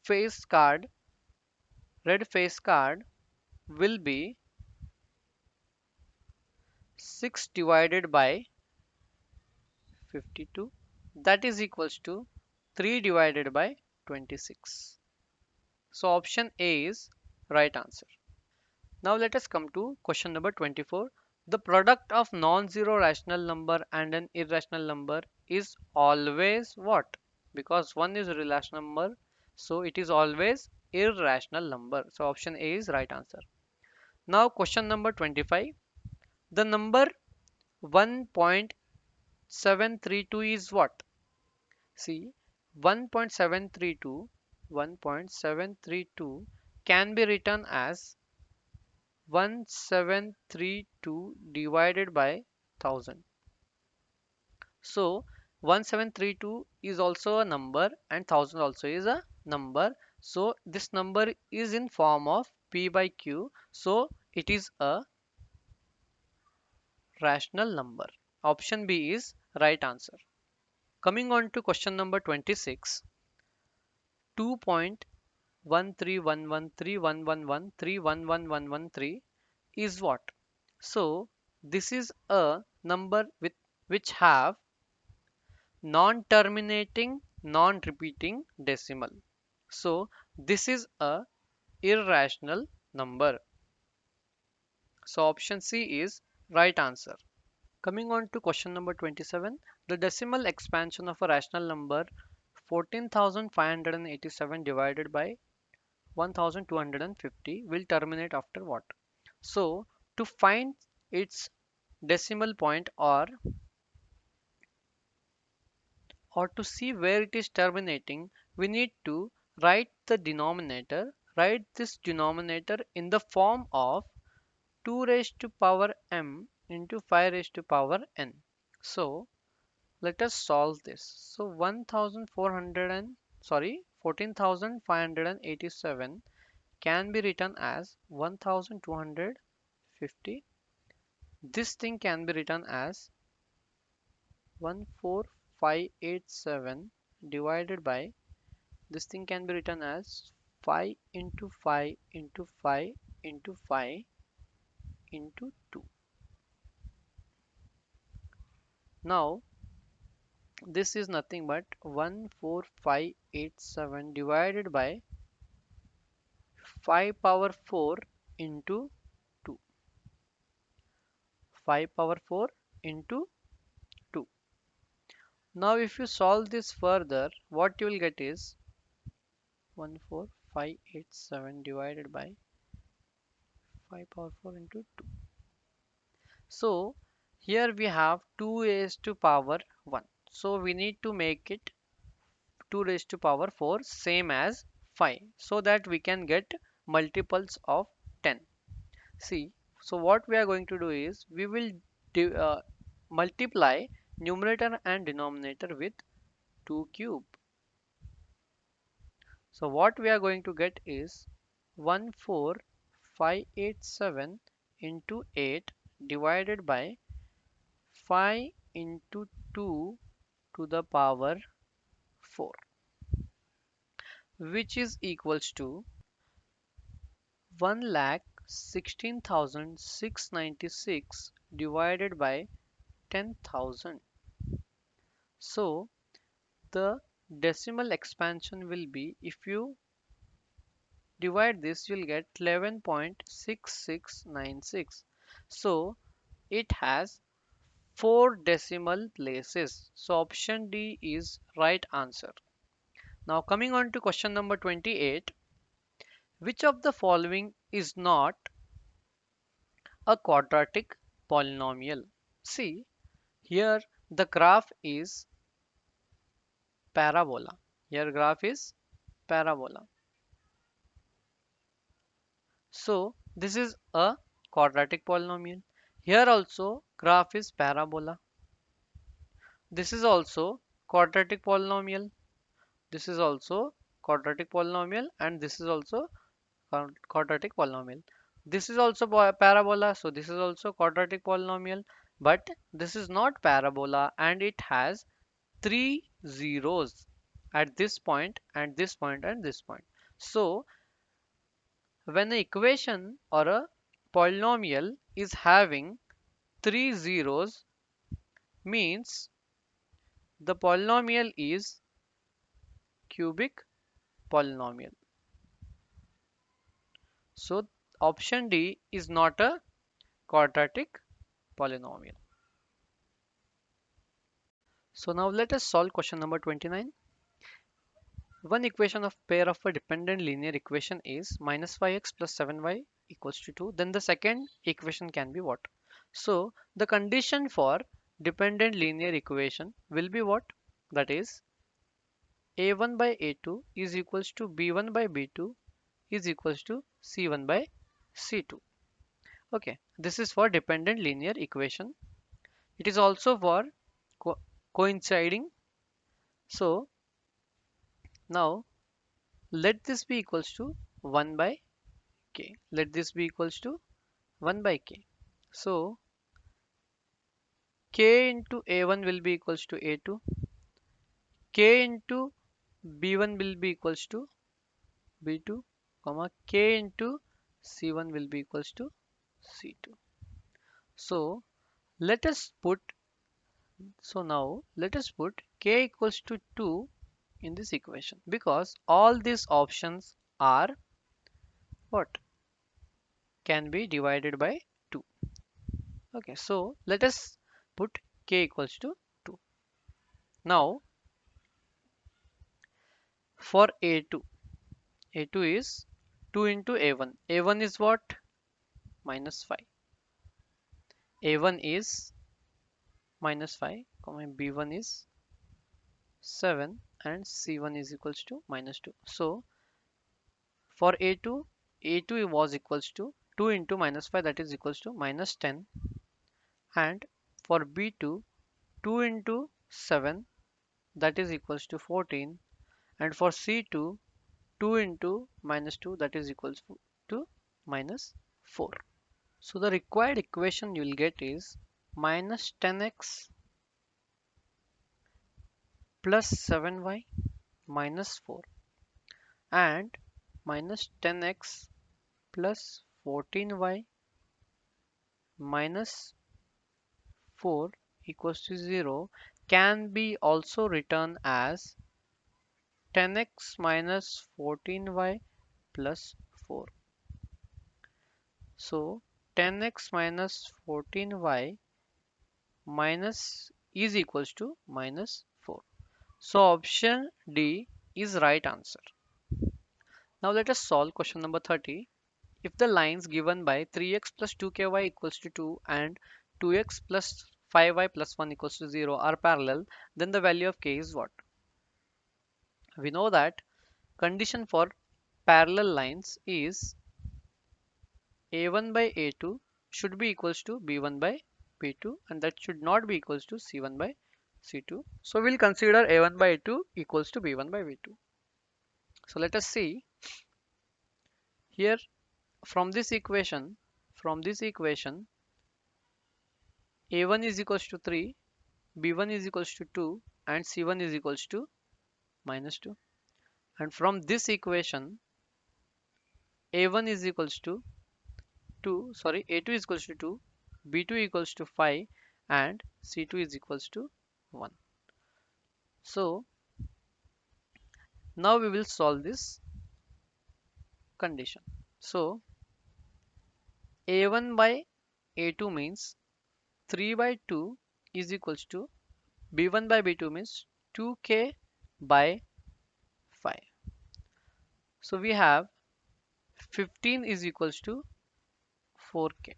face card, red face card will be 6 divided by 52. That is equals to 3 divided by 26. So option A is right answer. Now let us come to question number 24. The product of non-zero rational number and an irrational number is always what? Because one is a rational number, so it is always irrational number. So option A is right answer. Now question number 25. The number 1.732 is what? See, 1.732 can be written as 1732 divided by 1000. So 1732 is also a number and 1000 also is a number. So this number is in form of P by Q. So it is a rational number. Option B is right answer. Coming on to question number 26. 2.1311311311113 is what? So this is a number with which have non-terminating, non-repeating decimal. So this is a irrational number. So option C is right answer. Coming on to question number 27. The decimal expansion of a rational number 14,587 divided by 1250 will terminate after what? So to find its decimal point or to see where it is terminating, we need to write this denominator in the form of 2 raised to power m into 5 raised to power n. So let us solve this. So 14,587 can be written as 1250. This thing can be written as 14587 divided by, this thing can be written as 5 into 5 into 5 into 5 into 2. Now this is nothing but 14587 divided by 5 power 4 into 2. 5 power 4 into 2. Now if you solve this further, what you will get is 14587 divided by 5 power 4 into 2. So here we have 2 raised to power 1. So we need to make it 2 raised to power 4 same as 5 so that we can get multiples of 10. See, so what we are going to do is we will multiply numerator and denominator with 2 cube. So what we are going to get is 14587 into 8 divided by 5 into 2 to the power 4, which is equals to 1,16,696 divided by 10,000. So the decimal expansion will be, if you divide this, you'll get 11.6696. So it has 4 decimal places. So option D is right answer. Now coming on to question number 28. Which of the following is not a quadratic polynomial? See, here the graph is parabola. Here graph is parabola. So this is a quadratic polynomial. Here also graph is parabola. This is also quadratic polynomial. This is also quadratic polynomial, and this is also quadratic polynomial. This is also parabola, so this is also quadratic polynomial, but this is not parabola and it has 3 zeros at this point and this point and this point. So when an equation or a polynomial is having 3 zeros, means the polynomial is cubic polynomial. So option D is not a quadratic polynomial. So now let us solve question number 29. One equation of pair of a dependent linear equation is minus 5x plus 7y equals to 2. Then the second equation can be what? So the condition for dependent linear equation will be what? That is a1 by a2 is equals to b1 by b2 is equals to c1 by c2. Okay, this is for dependent linear equation. It is also for co coinciding. So now let this be equals to 1 by k. Let this be equals to 1 by k. So k into a1 will be equals to a2. K into b1 will be equals to b2, comma k into c1 will be equals to c2. So let us put now let us put k equals to 2 in this equation, because all these options are what can be divided by 2. Okay, so let us put k equals to 2. Now for a2 is 2 into a1 is what? Minus 5. A1 is minus 5, b1 is 7, and c1 is equals to minus 2. So for a2 was equals to 2 into minus 5, that is equals to minus 10, and for b2 2 into 7, that is equals to 14, and for c2 2 into minus 2, that is equals to minus 4. So the required equation you will get is minus 10x plus 7y minus 4 and minus 10x plus 14y minus 4 equals to 0 can be also written as 10x minus 14y plus 4. So 10x minus 14y minus is equals to minus 4. So option D is right answer. Now let us solve question number 30. If the lines given by 3x plus 2ky equals to 2 and 2x plus 5y plus 1 equals to 0 are parallel, then the value of k is what? We know that condition for parallel lines is a1 by a2 should be equals to b1 by b2, and that should not be equals to c1 by c2. So we'll consider a1 by a2 equals to b1 by b2. So let us see here from this equation a1 is equals to 3, b1 is equals to 2, and c1 is equals to minus 2. And from this equation a1 is equals to 2, sorry, a2 is equals to 2, b2 equals to 5, and c2 is equals to 1. So now we will solve this condition. So a1 by a2 means 3 by 2 is equals to b1 by b2 means 2k by 5. So we have 15 is equals to 4k.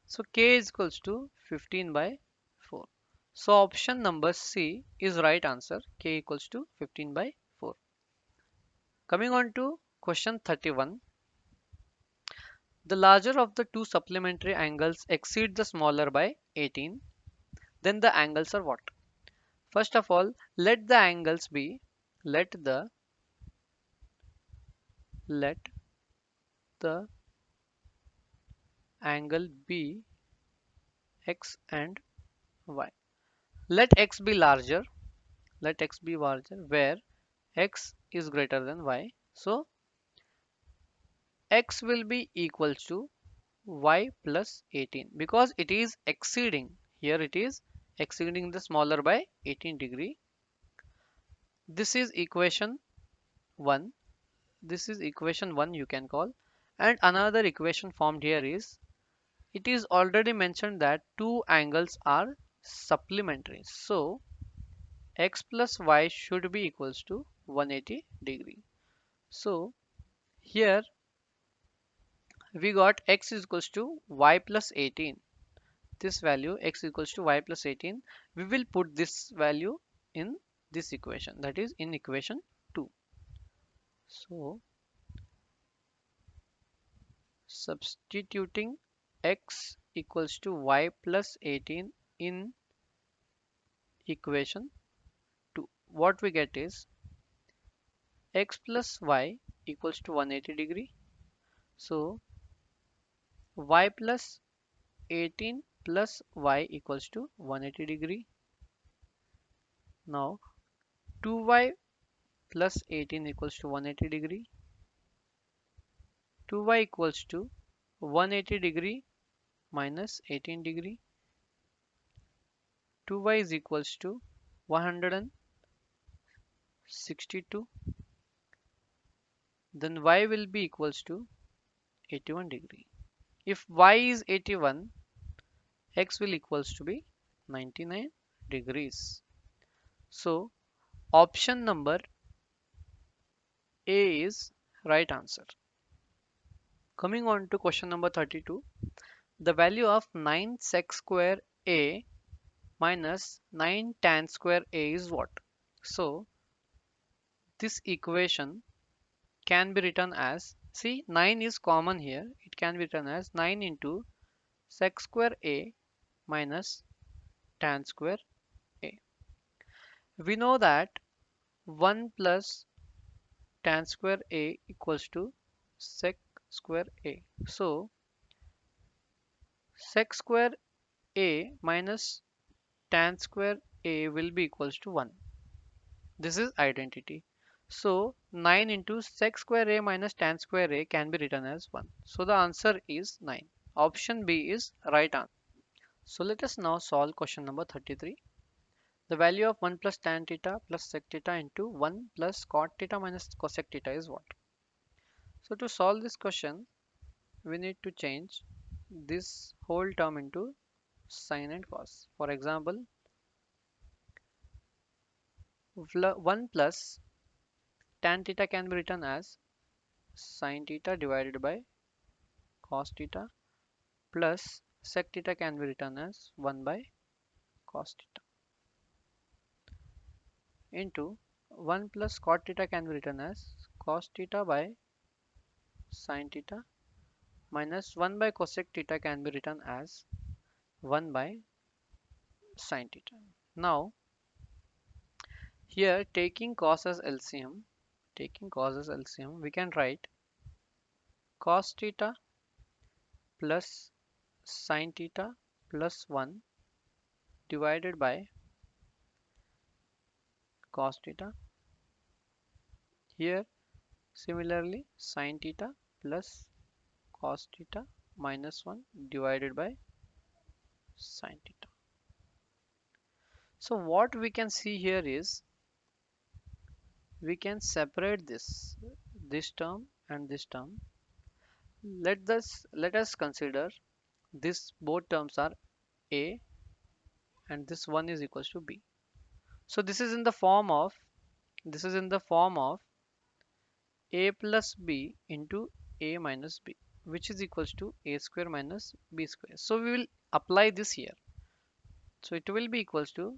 So k is equals to 15 by 4. So option number C is right answer. K equals to 15 by 4. Coming on to question 31. The larger of the two supplementary angles exceed the smaller by 18. Then the angles are what? First of all, let the angles be, let the angle be x and y. Let x be larger, let x be larger where x is greater than y. So x will be equals to y plus 18 because it is exceeding. Here it is exceeding the smaller by 18 degree. This is equation 1. This is equation 1 you can call. And another equation formed here is, it is already mentioned that two angles are supplementary. So x plus y should be equals to 180 degree. So here we got x is equals to y plus 18. This value x equals to y plus 18. We will put this value in this equation, that is in equation 2. So substituting x equals to y plus 18 in equation 2, what we get is x plus y equals to 180 degree. So y plus 18 plus y equals to 180 degree. Now 2y plus 18 equals to 180 degree. 2y equals to 180 degree minus 18 degree. 2y is equals to 162. Then y will be equals to 81 degree. If y is 81, x will equals to be 99 degrees. So option number A is right answer. Coming on to question number 32. The value of 9 sec square A minus 9 tan square A is what? So this equation can be written as, see 9 is common here, it can be written as 9 into sec square A minus tan square A. We know that 1 plus tan square A equals to sec square A. So sec square A minus tan square A will be equals to 1. This is identity. So 9 into sec square A minus tan square A can be written as 1. So the answer is 9. Option B is right answer. So let us now solve question number 33. The value of 1 plus tan theta plus sec theta into 1 plus cot theta minus cosec theta is what? So to solve this question, we need to change this whole term into sine and cos. For example, 1 plus tan theta can be written as sin theta divided by cos theta plus sec theta can be written as 1 by cos theta into 1 plus cot theta can be written as cos theta by sin theta minus 1 by cosec theta can be written as 1 by sin theta. Now here taking cos as LCM, we can write cos theta plus sin theta plus 1 divided by cos theta. Here similarly sin theta plus cos theta minus 1 divided by sin theta. So what we can see here is we can separate this term and this term. Let us consider this both terms are a and this one is equals to b. So this is in the form of a plus b into a minus b, which is equals to a square minus b square. So we will apply this here. So it will be equals to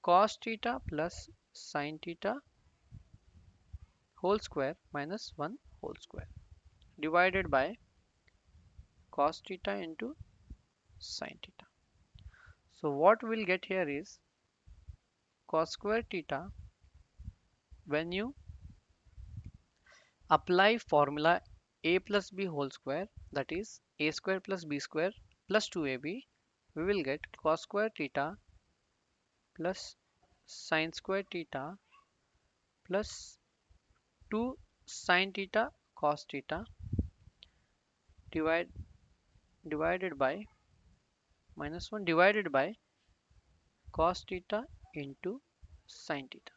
cos theta plus sin theta whole square minus 1 whole square divided by cos theta into sin theta. So what we'll get here is cos square theta. When you apply formula a plus b whole square, that is a square plus b square plus 2ab, we will get cos square theta plus sin square theta plus 2 sin theta cos theta divide, divided by minus 1 divided by cos theta into sin theta,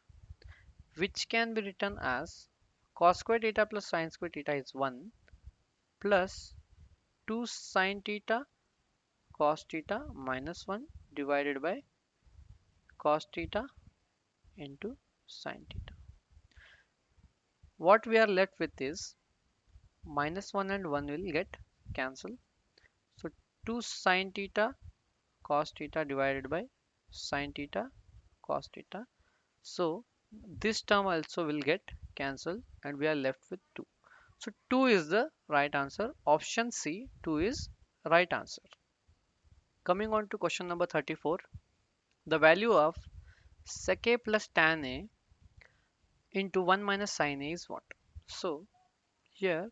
which can be written as cos square theta plus sin square theta is 1 plus 2 sin theta cos theta minus 1 divided by cos theta into sin theta. What we are left with is minus 1 and 1 will get cancelled. So 2 sin theta cos theta divided by sin theta cos theta. So this term also will get cancelled and we are left with 2. So 2 is the right answer. Option C, 2 is right answer. Coming on to question number 34. The value of sec a plus tan a into 1 minus sin a is what? So here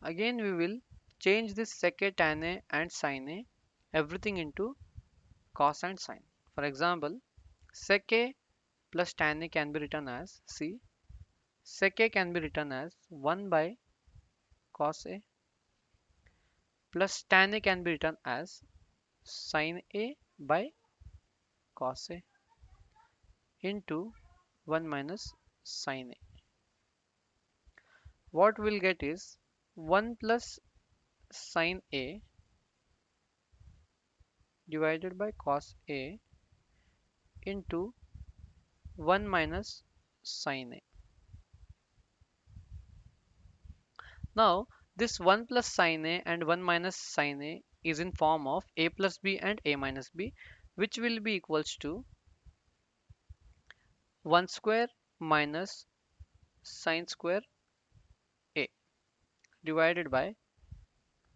again we will change this sec a, tan a and sin a everything into cos and sin. For example, sec a plus tan a can be written as, see, sec a can be written as 1 by cos a plus tan a can be written as sin a by cos a into 1 minus sin a. What we'll get is 1 plus sin a divided by cos a into 1 minus sin a. Now this 1 plus sin a and 1 minus sin a is in form of a plus b and a minus b, which will be equals to 1 square minus sin square a divided by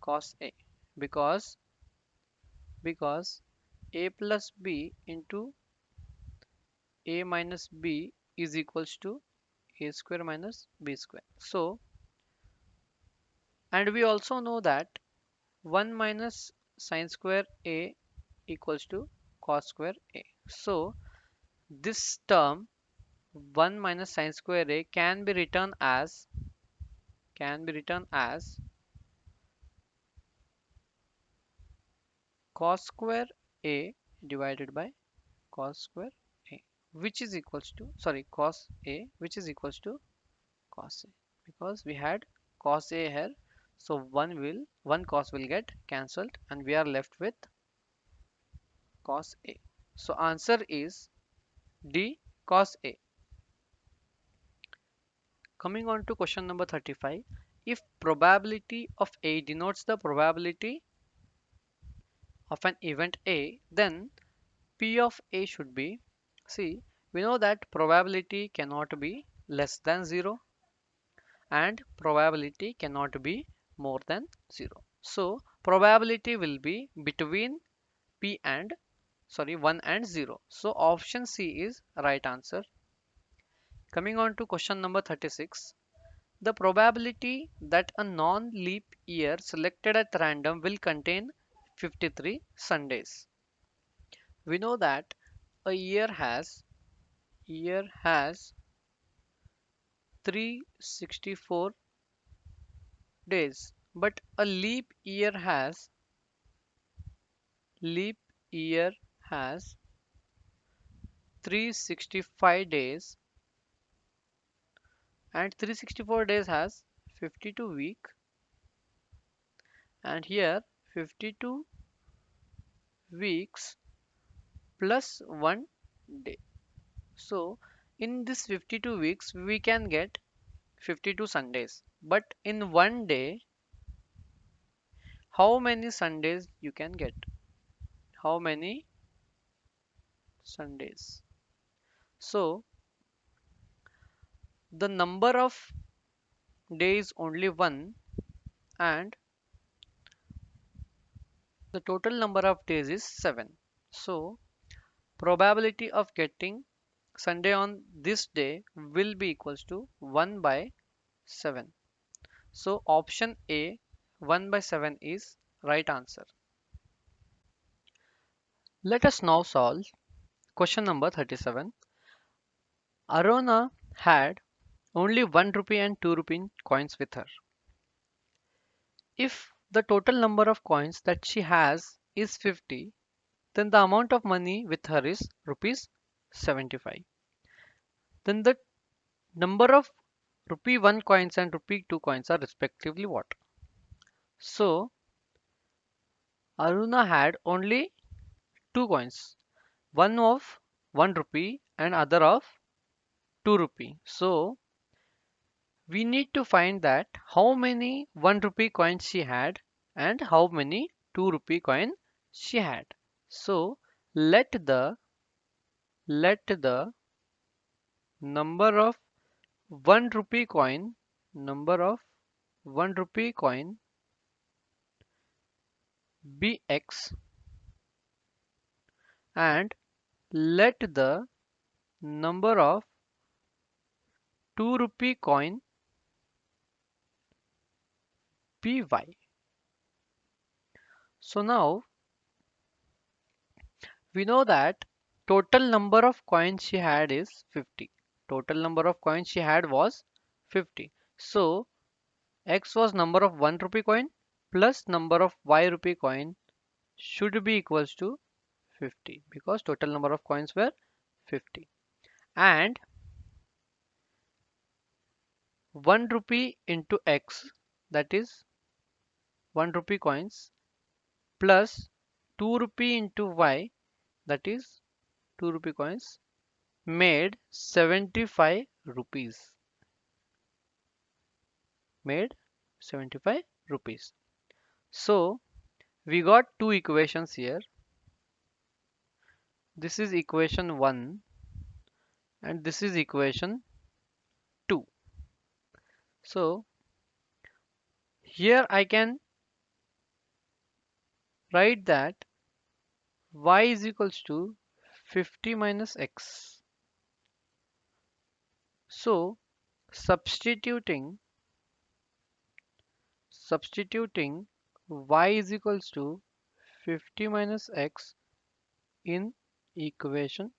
cos a, because a plus b into a minus b is equals to a square minus b square. So, and we also know that 1 minus sin square a equals to cos square a. So this term 1 minus sin square a can be written as cos square a divided by cos square a, which is equals to, sorry, cos a, which is equals to cos a, because we had cos a here. So one cos will get cancelled and we are left with cos a. So answer is D, cos a. Coming on to question number 35. If probability of A denotes the probability of an event A, then P of A should be, see, we know that probability cannot be less than 0 and probability cannot be more than 0. So probability will be between P and, sorry, 1 and 0. So option C is right answer. Coming on to question number 36. The probability that a non-leap year selected at random will contain 53 Sundays. We know that a year has 364 days, but a leap year has 365 days, and 364 days has 52 week, and here 52 weeks plus 1 day. So in this 52 weeks we can get 52 Sundays, but in one day how many Sundays you can get? How many Sundays? So the number of days only one, and the total number of days is 7. So probability of getting Sunday on this day will be equals to 1 by 7. So option A, 1 by 7 is right answer. Let us now solve question number 37. Arona had only 1 rupee and 2 rupee coins with her. If the total number of coins that she has is 50, then the amount of money with her is rupees 75. Then the number of rupee 1 coins and rupee 2 coins are respectively what? So Aruna had only two coins, one of 1 rupee and other of 2 rupee. So we need to find that how many 1 rupee coins she had and how many 2 rupee coin she had. So let the number of 1 rupee coin number of 1 rupee coin be x, and let the number of 2 rupee coin be y. So now we know that total number of coins she had is 50. Total number of coins she had was 50. So x was number of 1 rupee coin plus number of y rupee coin should be equals to 50, because total number of coins were 50. And 1 rupee into x, that is 1 rupee coins, plus 2 rupee into y, that is 2 rupee coins, made 75 rupees. Made 75 rupees. So we got two equations here. This is equation 1 and this is equation 2. So here I can write that y is equals to 50 minus x. So substituting y is equals to 50 minus x in equation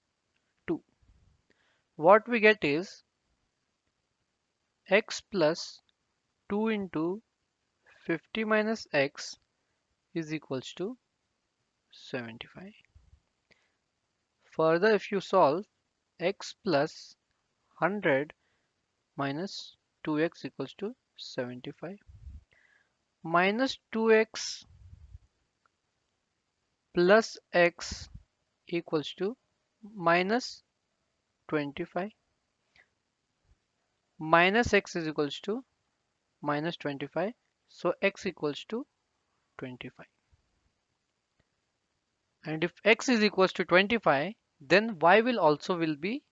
2, what we get is x plus 2 into 50 minus x is equals to 75. Further, if you solve, x plus 100 minus 2x equals to 75, minus 2x plus x equals to minus 25. minus x is equals to minus 25. So x equals to 25. And if x is equals to 25, then y will also will be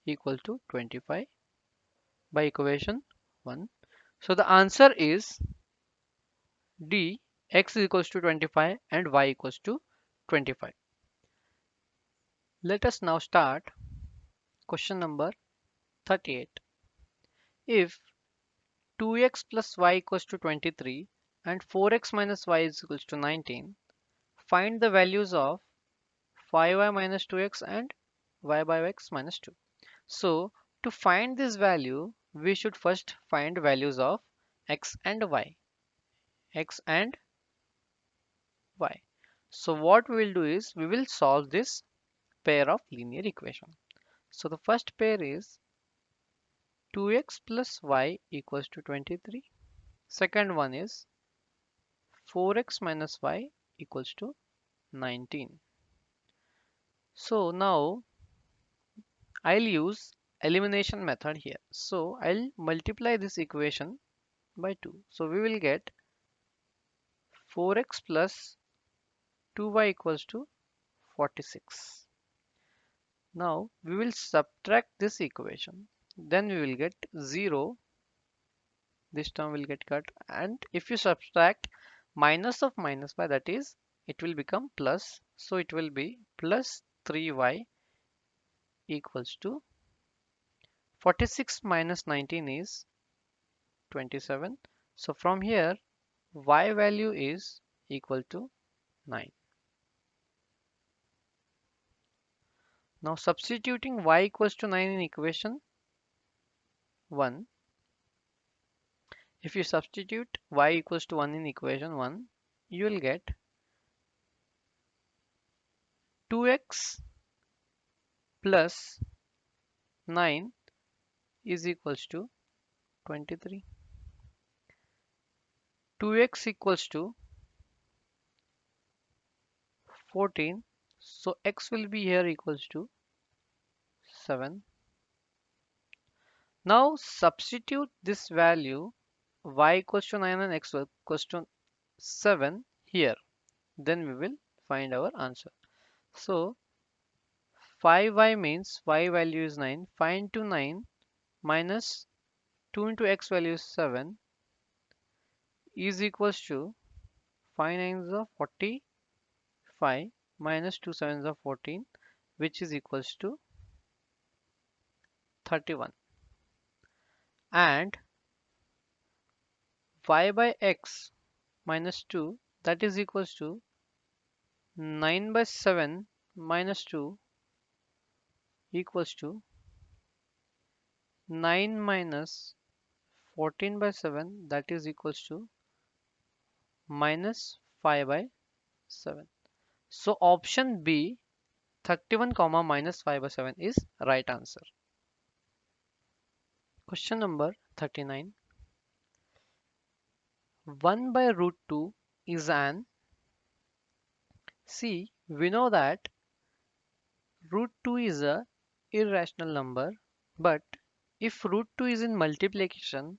equal to 25 by equation 1. So the answer is D, x is equals to 25 and y equals to 25. Let us now start question number 38. If 2x plus y equals to 23 and 4x minus y is equals to 19, find the values of 5y minus 2x and y by x minus 2. So to find this value, we should first find values of x and y. X and y. So what we will do is we will solve this pair of linear equation. So the first pair is 2x plus y equals to 23. Second one is 4x minus y equals to 19. So now I'll use elimination method here. So I'll multiply this equation by 2. So we will get 4x plus 2y equals to 46. Now we will subtract this equation. Then we will get 0. This term will get cut. And if you subtract minus of minus by, that is, it will become plus. So it will be plus 3y equals to 46 minus 19 is 27. So from here y value is equal to 9. Now substituting y equals to 9 in equation 1. If you substitute y equals to 1 in equation 1, you will get 2x plus 9 is equals to 23. 2x equals to 14. So x will be here equals to 7. Now substitute this value y equals to 9 and x equals to 7 here. Then we will find our answer. So 5y means y value is 9. Find to 9 minus 2 into x value is 7 is equals to 5 nines of 45 minus 2 sevens of 14, which is equals to 31. And y by x minus 2, that is equals to 9 by 7 minus 2 equals to 9 minus 14 by 7, that is equals to minus 5 by 7. So option B, 31 comma minus 5 by 7 is right answer. Question number 39. 1 by root 2 is an, see, we know that root 2 is a irrational number, but if root 2 is in multiplication,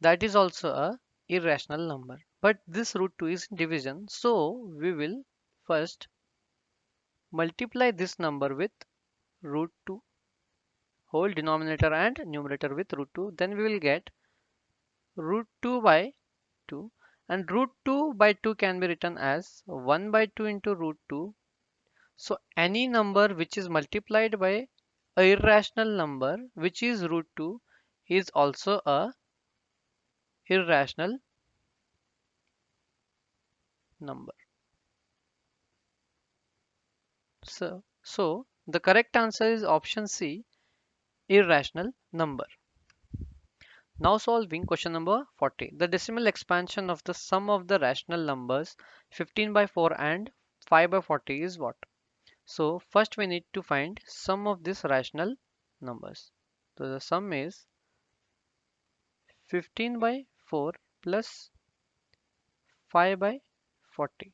that is also a irrational number. But this root 2 is in division, so we will first multiply this number with root 2, whole denominator and numerator with root 2. Then we will get root 2 by 2, and root 2 by 2 can be written as 1 by 2 into root 2. So any number which is multiplied by a irrational number which is root 2 is also a irrational number. So the correct answer is option C, irrational number. Now solving question number 40. The decimal expansion of the sum of the rational numbers 15 by 4 and 5 by 40 is what? So first we need to find sum of these rational numbers. So the sum is 15 by 4 plus 5 by 40,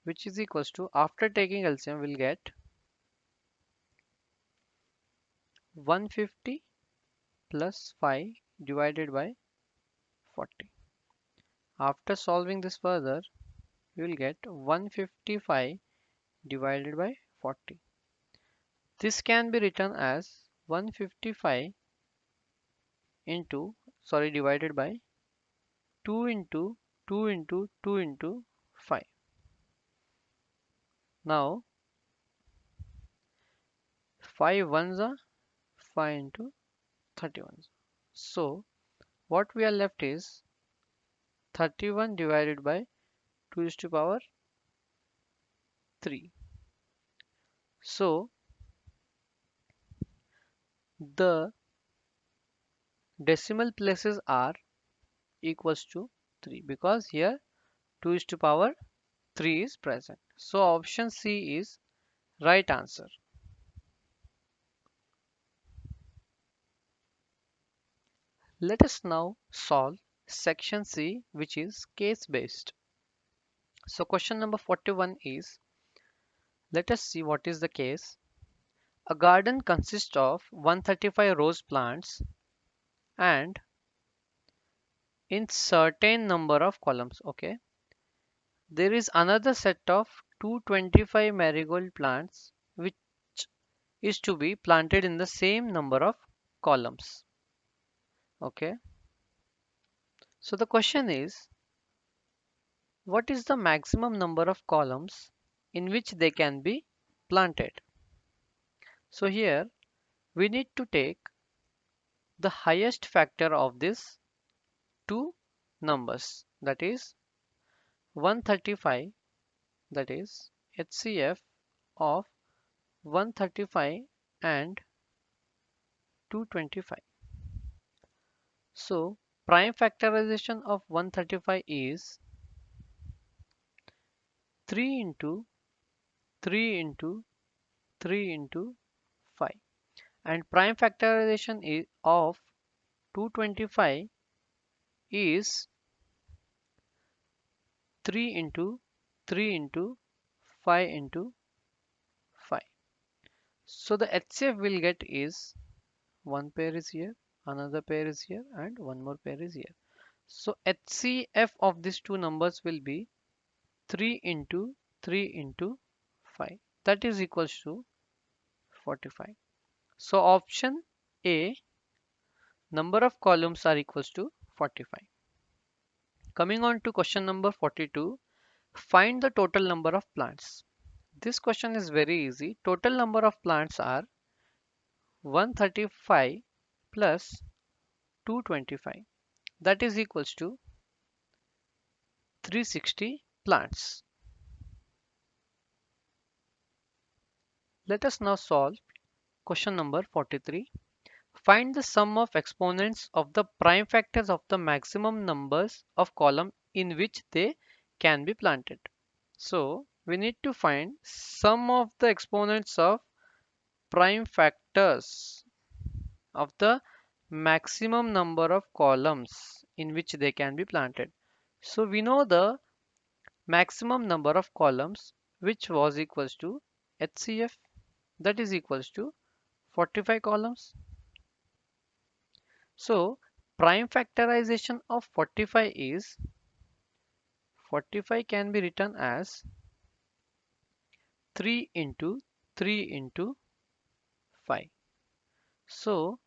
which is equals to, after taking LCM, we'll get 150 plus 5 divided by 40. After solving this further, we will get 155 divided by 40. This can be written as 155 into, sorry, divided by 2 into 2 into 2 into 5. Now 5 ones are 5 into 31. So what we are left is 31 divided by 2 is to power 3. So the decimal places are equals to 3 because here 2 is to power 3 is present. So option C is right answer. Let us now solve section C, which is case based. So question number 41 is, let us see what is the case. A garden consists of 135 rose plants and in certain number of columns. Okay. There is another set of 225 marigold plants which is to be planted in the same number of columns. Okay. So the question is, what is the maximum number of columns in which they can be planted? So here we need to take the highest factor of these two numbers, that is 135, that is HCF of 135 and 225. So prime factorization of 135 is 3 into 3 into 3 into 5, and prime factorization is of 225 is 3 into 3 into 5 into 5. So the HCF we'll get is one pair is here, another pair is here, and one more pair is here. So HCF of these two numbers will be 3 into 3 into 5. That is equals to 45. So option A, number of columns are equals to 45. Coming on to question number 42, find the total number of plants. This question is very easy. Total number of plants are 135 plus 225. That is equals to 360 plants. Let us now solve question number 43. Find the sum of exponents of the prime factors of the maximum numbers of column in which they can be planted. So we need to find sum of the exponents of prime factors of the maximum number of columns in which they can be planted. So we know the maximum number of columns, which was equals to HCF, that is equals to 45 columns. So prime factorization of 45 is 45 can be written as 3 into 3 into 5. So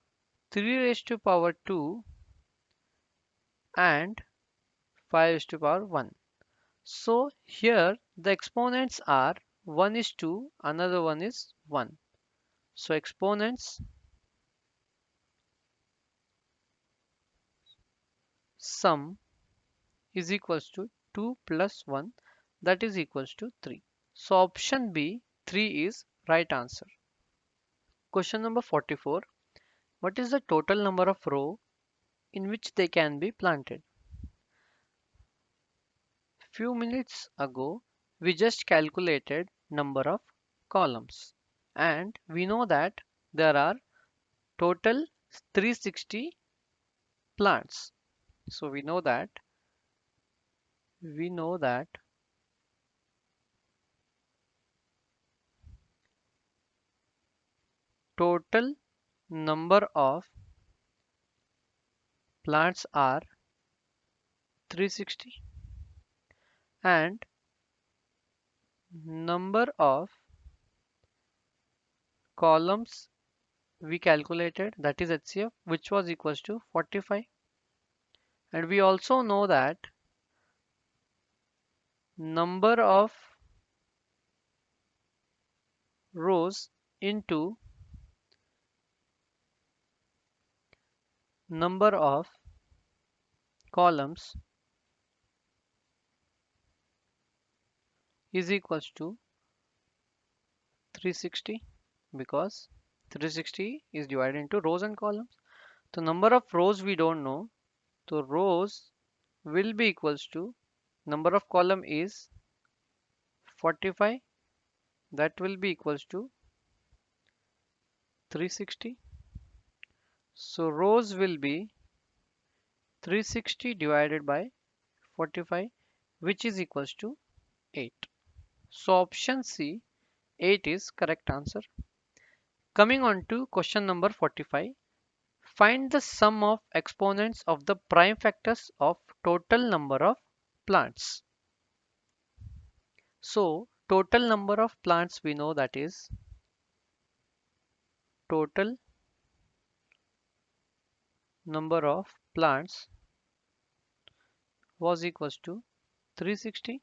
3 raised to power 2 and 5 raised to power 1. So here the exponents are 1 is 2, another one is 1. So exponents sum is equals to 2 plus 1, that is equals to 3. So option B, 3 is right answer. Question number 44. What is the total number of row in which they can be planted? Few minutes ago, we just calculated number of columns and we know that there are total 360 plants. So we know that total number of plants are 360 and number of columns we calculated, that is HCF, which was equals to 45. And we also know that number of rows into number of columns is equals to 360, because 360 is divided into rows and columns. The number of rows we don't know, so rows will be equals to number of column is 45, that will be equals to 360. So rows will be 360 divided by 45, which is equals to 8. So option C, 8 is correct answer. Coming on to question number 45. Find the sum of exponents of the prime factors of total number of plants. So total number of plants we know, that is total number of plants was equals to 360,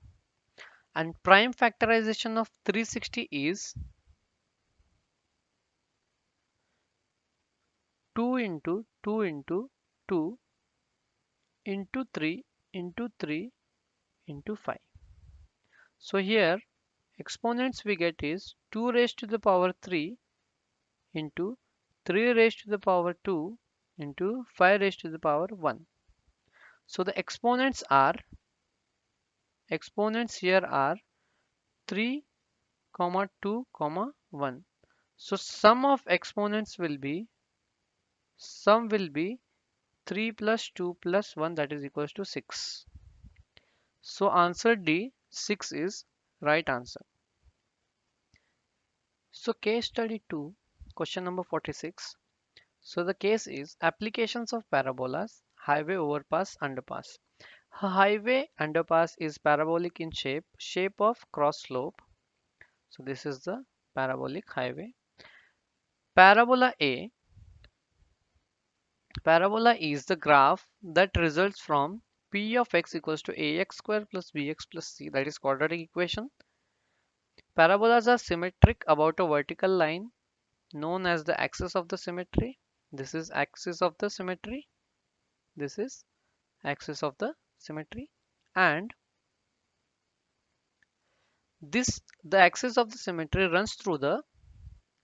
and prime factorization of 360 is 2 into 2 into 2 into 3 into 3 into 5. So here exponents we get is 2 raised to the power 3 into 3 raised to the power 2 into 5 raised to the power 1. So the exponents here are 3 comma 2 comma 1. So sum will be 3 plus 2 plus 1, that is equals to 6. So answer D, 6 is right answer. So case study 2, question number 46. So the case is applications of parabolas, highway, overpass, underpass. A highway underpass is parabolic in shape of cross slope. So this is the parabolic highway. Parabola A. Parabola is the graph that results from P of x equals to ax square plus bx plus c, that is quadratic equation. Parabolas are symmetric about a vertical line known as the axis of the symmetry. This is axis of the symmetry. This is axis of the symmetry. And the axis of the symmetry runs through the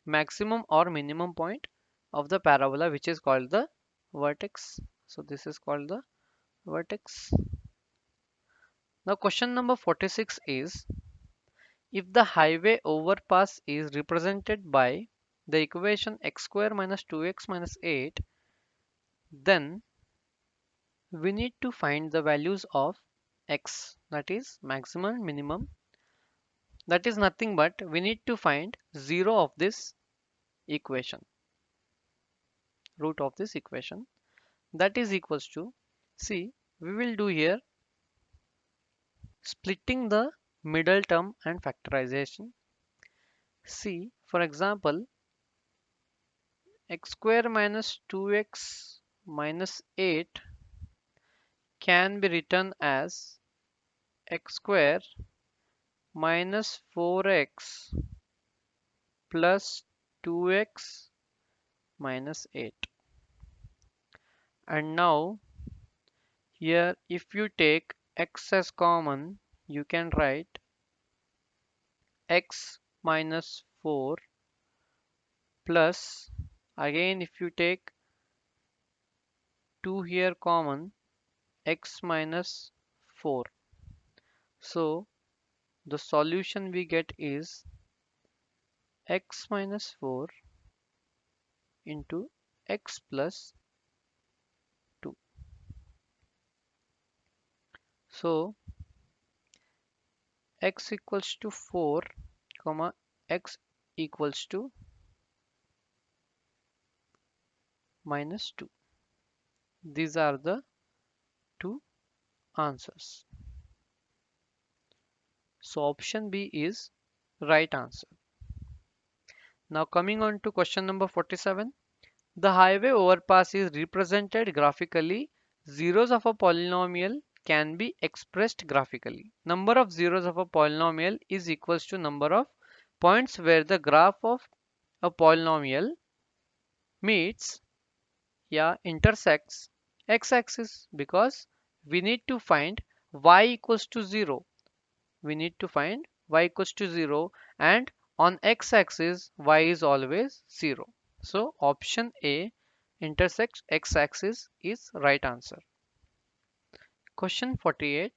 maximum or minimum point of the parabola, which is called the vertex. So this is called the vertex. Now question number 46 is, if the highway overpass is represented by the equation x square minus 2x minus 8, then we need to find the values of x, that is maximum, minimum. That is nothing but we need to find 0 of this equation, root of this equation, that is equals to, see, we will do here splitting the middle term and factorization. See, for example, x square minus 2x minus 8 can be written as x square minus 4x plus 2x minus 8. And now here, if you take x as common, you can write x minus 4 plus, again if you take 2 here common, x minus 4. So the solution we get is x minus 4 into x plus 2. So x equals to 4 comma x equals to minus 2. These are the two answers. So option B is right answer. Now coming on to question number 47. The highway overpass is represented graphically. Zeros of a polynomial can be expressed graphically. Number of zeros of a polynomial is equals to number of points where the graph of a polynomial meets, yeah, intersects x-axis, because we need to find y equals to 0. We need to find y equals to 0, and on x-axis y is always 0. So option A, intersects x-axis, is right answer. Question 48.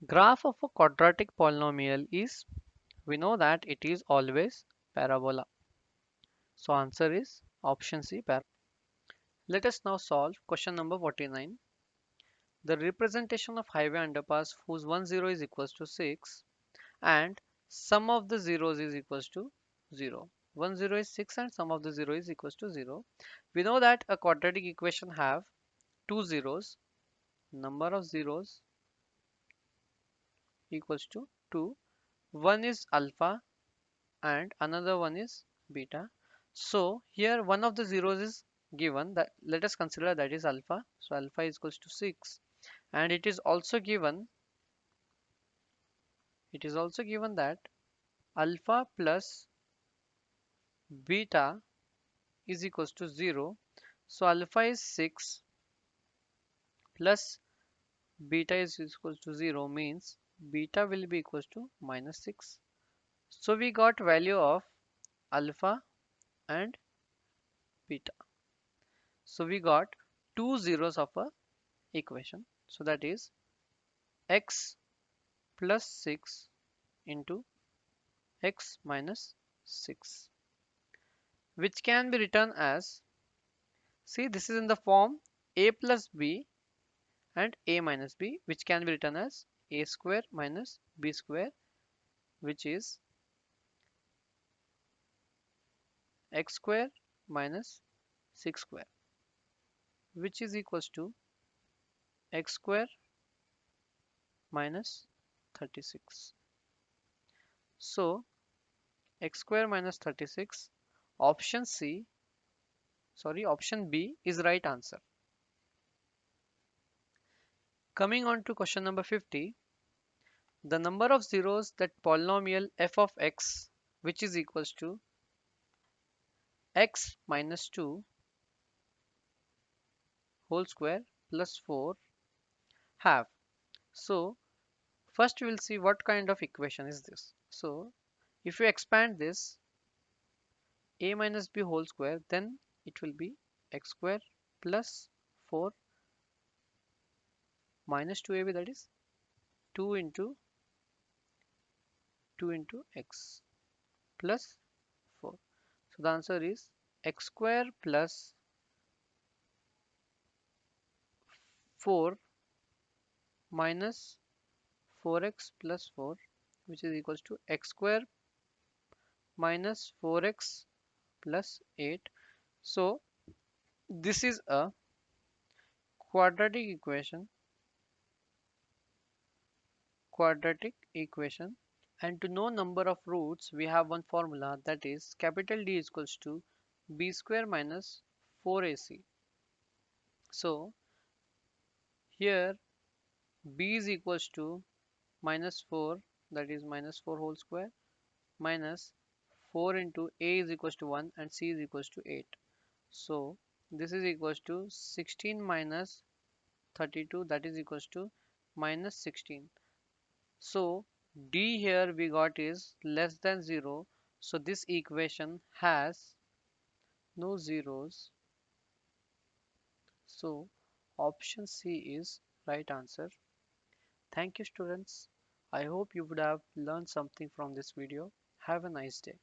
Graph of a quadratic polynomial is, we know that it is always parabola. So answer is option C, parabola. Let us now solve question number 49. The representation of highway underpass whose one zero is equals to 6 and sum of the zeros is equals to 0. One zero is 6 and sum of the zero is equals to 0. We know that a quadratic equation have two zeros. Number of zeros equals to 2. One is alpha and another one is beta. So here one of the zeros is given, that let us consider that is alpha. So alpha is equals to 6, and it is also given that alpha plus beta is equals to 0. So alpha is 6 plus beta is equals to 0, means beta will be equals to minus 6. So we got value of alpha and beta. So we got two zeros of a equation. So that is x plus 6 into x minus 6, which can be written as, see, this is in the form a plus b and a minus b, which can be written as a square minus b square, which is x square minus 6 square, which is equals to x square minus 36. So x square minus 36, option C, sorry, option B is right answer. Coming on to question number 50. The number of zeros that polynomial f of x, which is equals to x minus 2 whole square plus 4 have. So first we will see what kind of equation is this. So if you expand this a minus b whole square, then it will be x square plus 4 minus 2ab, that is 2 into 2 into x plus 4. So the answer is x square plus 4 minus 4x plus 4, which is equals to x square minus 4x plus 8. So this is a quadratic equation, and to know number of roots we have one formula, that is capital D is equals to b square minus 4ac. So here b is equals to minus 4, that is minus 4 whole square, minus 4 into a is equals to 1 and c is equals to 8. So this is equals to 16 minus 32, that is equals to minus 16. So d here we got is less than 0. So this equation has no zeros. So option C is right answer. Thank you, students. I hope you would have learned something from this video. Have a nice day.